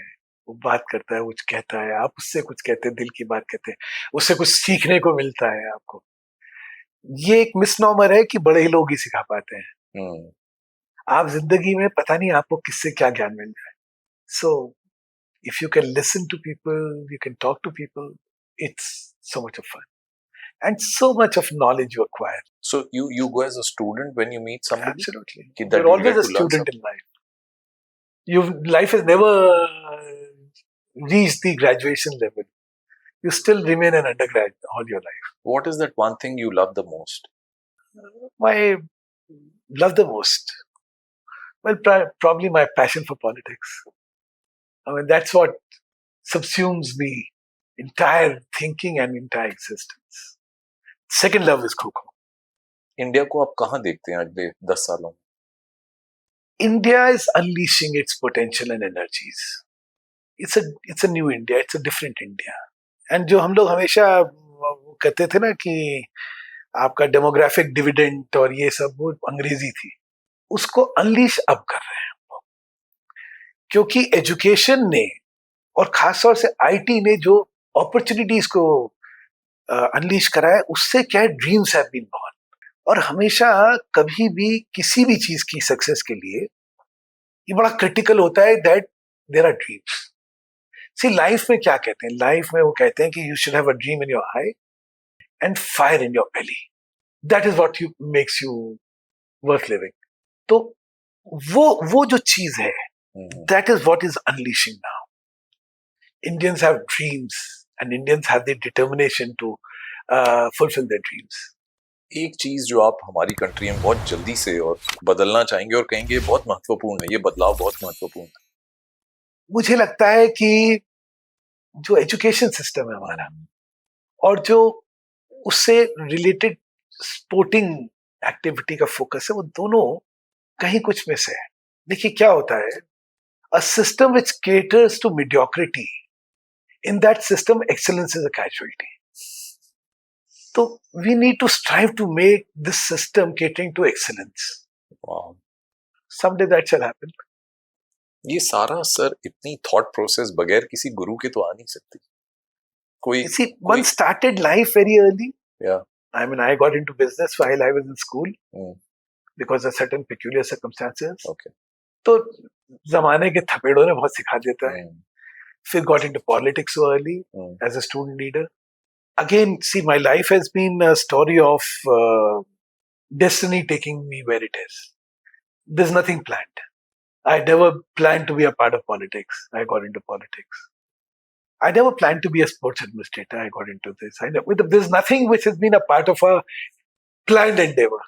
वो बात करता है, कुछ कहता है, आप उससे कुछ कहते हैं, दिल की बात कहते हैं, उससे कुछ सीखने को मिलता है आपको। ये एक मिसनॉमर है कि बड़े ही लोग ही सिखा पाते हैं। आप जिंदगी में पता नहीं आपको किससे क्या ज्ञान मिल जाए। So if you can listen to people, you can talk to people, it's so much of fun and so much of knowledge you acquire. So you go as a student when you meet somebody? Absolutely. You're always a student in life. Life has never reached the graduation level. You still remain an undergrad all your life. What is that one thing you love the most? Love the most? Well, probably my passion for politics. I mean, that's what subsumes the entire thinking and entire existence. Second love is Kho-Kho. India को आप कहाँ देखते हैं अगले 10 सालों में? India is unleashing its potential and energies. It's a new India, it's a different India. And जो हम लोग हमेशा वो कहते थे ना कि आपका डेमोग्राफिक डिविडेंड और ये सब, वो अंग्रेजी थी, उसको अनलीश अब कर रहे हैं हम लोग. क्योंकि एजुकेशन ने और खासतौर से आईटी ने जो अपॉर्चुनिटीज को अनलीश करा है, उससे क्या है, ड्रीम्स हैव बीन बॉर्न. और हमेशा कभी भी किसी भी चीज की सक्सेस के लिए ये बड़ा क्रिटिकल होता है that there are dreams. See life में क्या कहते हैं, लाइफ में वो कहते हैं कि you should have a dream in your I and fire in your belly. That is what you makes you worth living. तो वो जो चीज है, that is what is unleashing now. Indians have dreams and Indians have the determination to fulfill their dreams. एक चीज जो आप हमारी कंट्री में बहुत जल्दी से और बदलना चाहेंगे और कहेंगे बहुत महत्वपूर्ण है, ये बदलाव बहुत महत्वपूर्ण है. मुझे लगता है कि जो एजुकेशन सिस्टम है हमारा और जो उससे रिलेटेड स्पोर्टिंग एक्टिविटी का फोकस है, वो दोनों कहीं कुछ मिस है. देखिए क्या होता है, a system which caters to mediocrity, in that system excellence is a casualty. So we need to strive to make this system catering to excellence. Wow. Someday that shall happen. ये सारा सर इतनी थॉट प्रोसेस बगैर किसी गुरु के तो आ नहीं सकती. कोई You see, one started life very early. Yeah. I mean, I got into business while I was in school because of certain peculiar circumstances. Okay. तो जमाने के थपेड़ों ने बहुत सिखा देता है. Phil got into politics so early as a student leader. Again, see, my life has been a story of destiny taking me where it is. There's nothing planned. I never planned to be a part of politics. I got into politics. I never planned to be a sports administrator. I got into this. There's nothing which has been a part of a planned endeavor.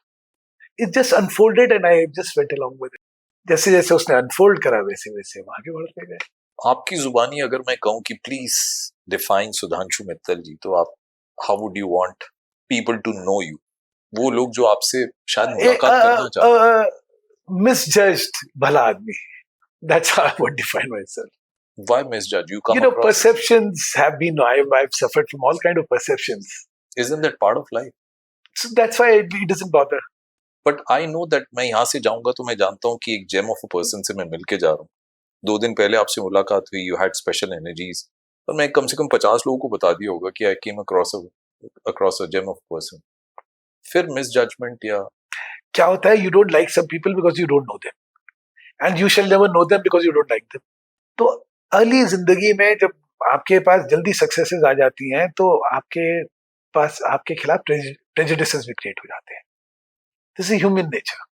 It just unfolded and I just went along with it. जैसे जैसे उसने unfold करा, वैसे वैसे हम आगे बढ़ते गए. आपकी जुबानी अगर मैं कहूं कि प्लीज डिफाइन सुधांशु मित्तल जी, तो आप how would you want people to know you? वो लोग जो आपसे शायद मुलाकात करना चाहते हैं. Misjudged भला आदमी. That's how I would define myself. Why misjudge? You come You know, across perceptions have been, I've suffered from all kind of perceptions. Isn't that part of life? So that's why it doesn't bother. But I know that मैं यहाँ से जाऊंगा तो मैं जानता हूँ कि एक जेम ऑफ अ पर्सन से मैं मिलके जा रहा हूँ. 2 दिन पहले आपसे मुलाकात हुई, यू हैड स्पेशल एनर्जीज, और मैं कम से कम 50 लोगों को बता दिया होगा कि I came across a gem of person. फिर मिस जजमेंट या क्या होता है, you don't like some people because you don't know them and you shall never know them because you don't like them. तो अर्ली जिंदगी में जब आपके पास जल्दी सक्सेसेस आ जाती हैं तो आपके पास आपके खिलाफ प्रेजुडिसेस भी क्रिएट हो जाते हैं. This is human nature.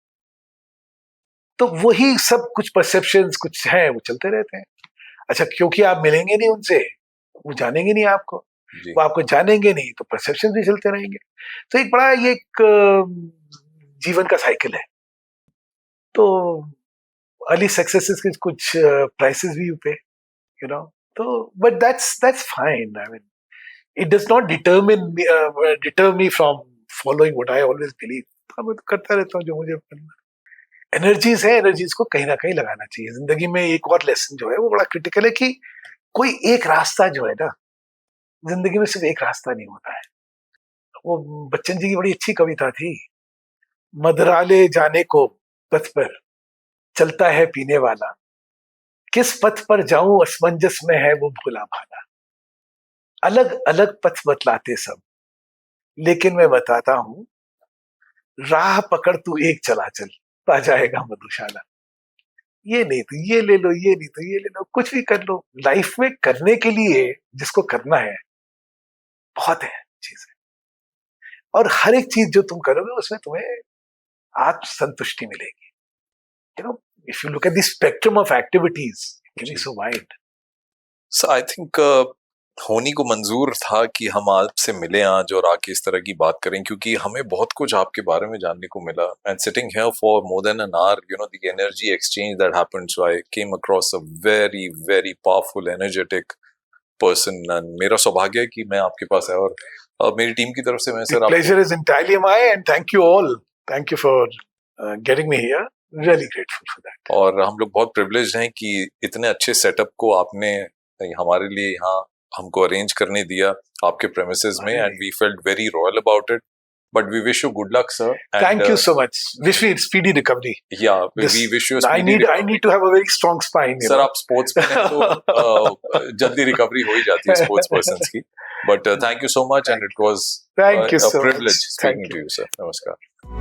तो वही सब कुछ परसेप्शंस कुछ हैं, वो चलते रहते हैं. अच्छा, क्योंकि आप मिलेंगे नहीं उनसे, वो जानेंगे नहीं आपको, वो आपको जानेंगे नहीं, तो परसेप्शन भी चलते रहेंगे. तो एक बड़ा ये एक जीवन का साइकिल है. तो अर्ली सक्सेसेस के कुछ प्राइसेस भी पे, यू नो. तो but that's fine. I mean, it does not deter me from following what I always believe. मैं तो करता रहता हूँ जो मुझे करना. एनर्जीज है, एनर्जीज को कहीं ना कहीं लगाना चाहिए. जिंदगी में एक और लेसन जो है वो बड़ा क्रिटिकल है कि कोई एक रास्ता जो है ना, जिंदगी में सिर्फ एक रास्ता नहीं होता है. वो बच्चन जी की बड़ी अच्छी कविता थी, मदराले जाने को पथ पर चलता है पीने वाला, किस पथ पर जाऊं असमंजस में है वो भोला भाला. अलग अलग पथ बतलाते सब, लेकिन मैं बताता हूं, राह पकड़ तू एक चला चल, पा जाएगा मधुशाला. ये नहीं तो ये ले लो, ये नहीं तो ये ले लो, कुछ भी कर लो. लाइफ में करने के लिए जिसको करना है बहुत है चीजें, और हर एक चीज जो तुम करोगे उसमें तुम्हें आत्म संतुष्टि मिलेगी. You know, if you look at the spectrum of activities, it can be so wide. So I think होनी को मंजूर था कि हम आपसे मिले आज और आके इस तरह की बात करें, क्योंकि हमें बहुत कुछ आपके बारे में जानने को मिला. And sitting here for more than an hour, you know, the energy exchange that happened, so I came across a very very powerful energetic person. And मेरा सौभाग्य है कि मैं आपके पास आया, और मेरी टीम की तरफ से मैं sir, pleasure is entirely mine and thank you all. Thank you for getting me here. Really grateful for that. और हम लोग बहुत प्रिविलेज्ड हैं कि इतने अच्छे सेटअप को आपने हमारे लिए यहाँ हमको अरेंज करने दिया आपके प्रेमिसेस में, and we felt very royal about it. But we wish you good luck, sir. And, Thank you so much. Wish me speedy recovery. Yeah, This- we wish you a I speedy need recovery. to have a very strong spine. You Sir, know? आप स्पोर्ट्समैन हैं तो जल्दी रिकवरी हो ही जाती है स्पोर्ट्स पर्सन्स की. But thank you so much, and it was Thank you a so privilege much. speaking Thank to you, sir. Namaskar.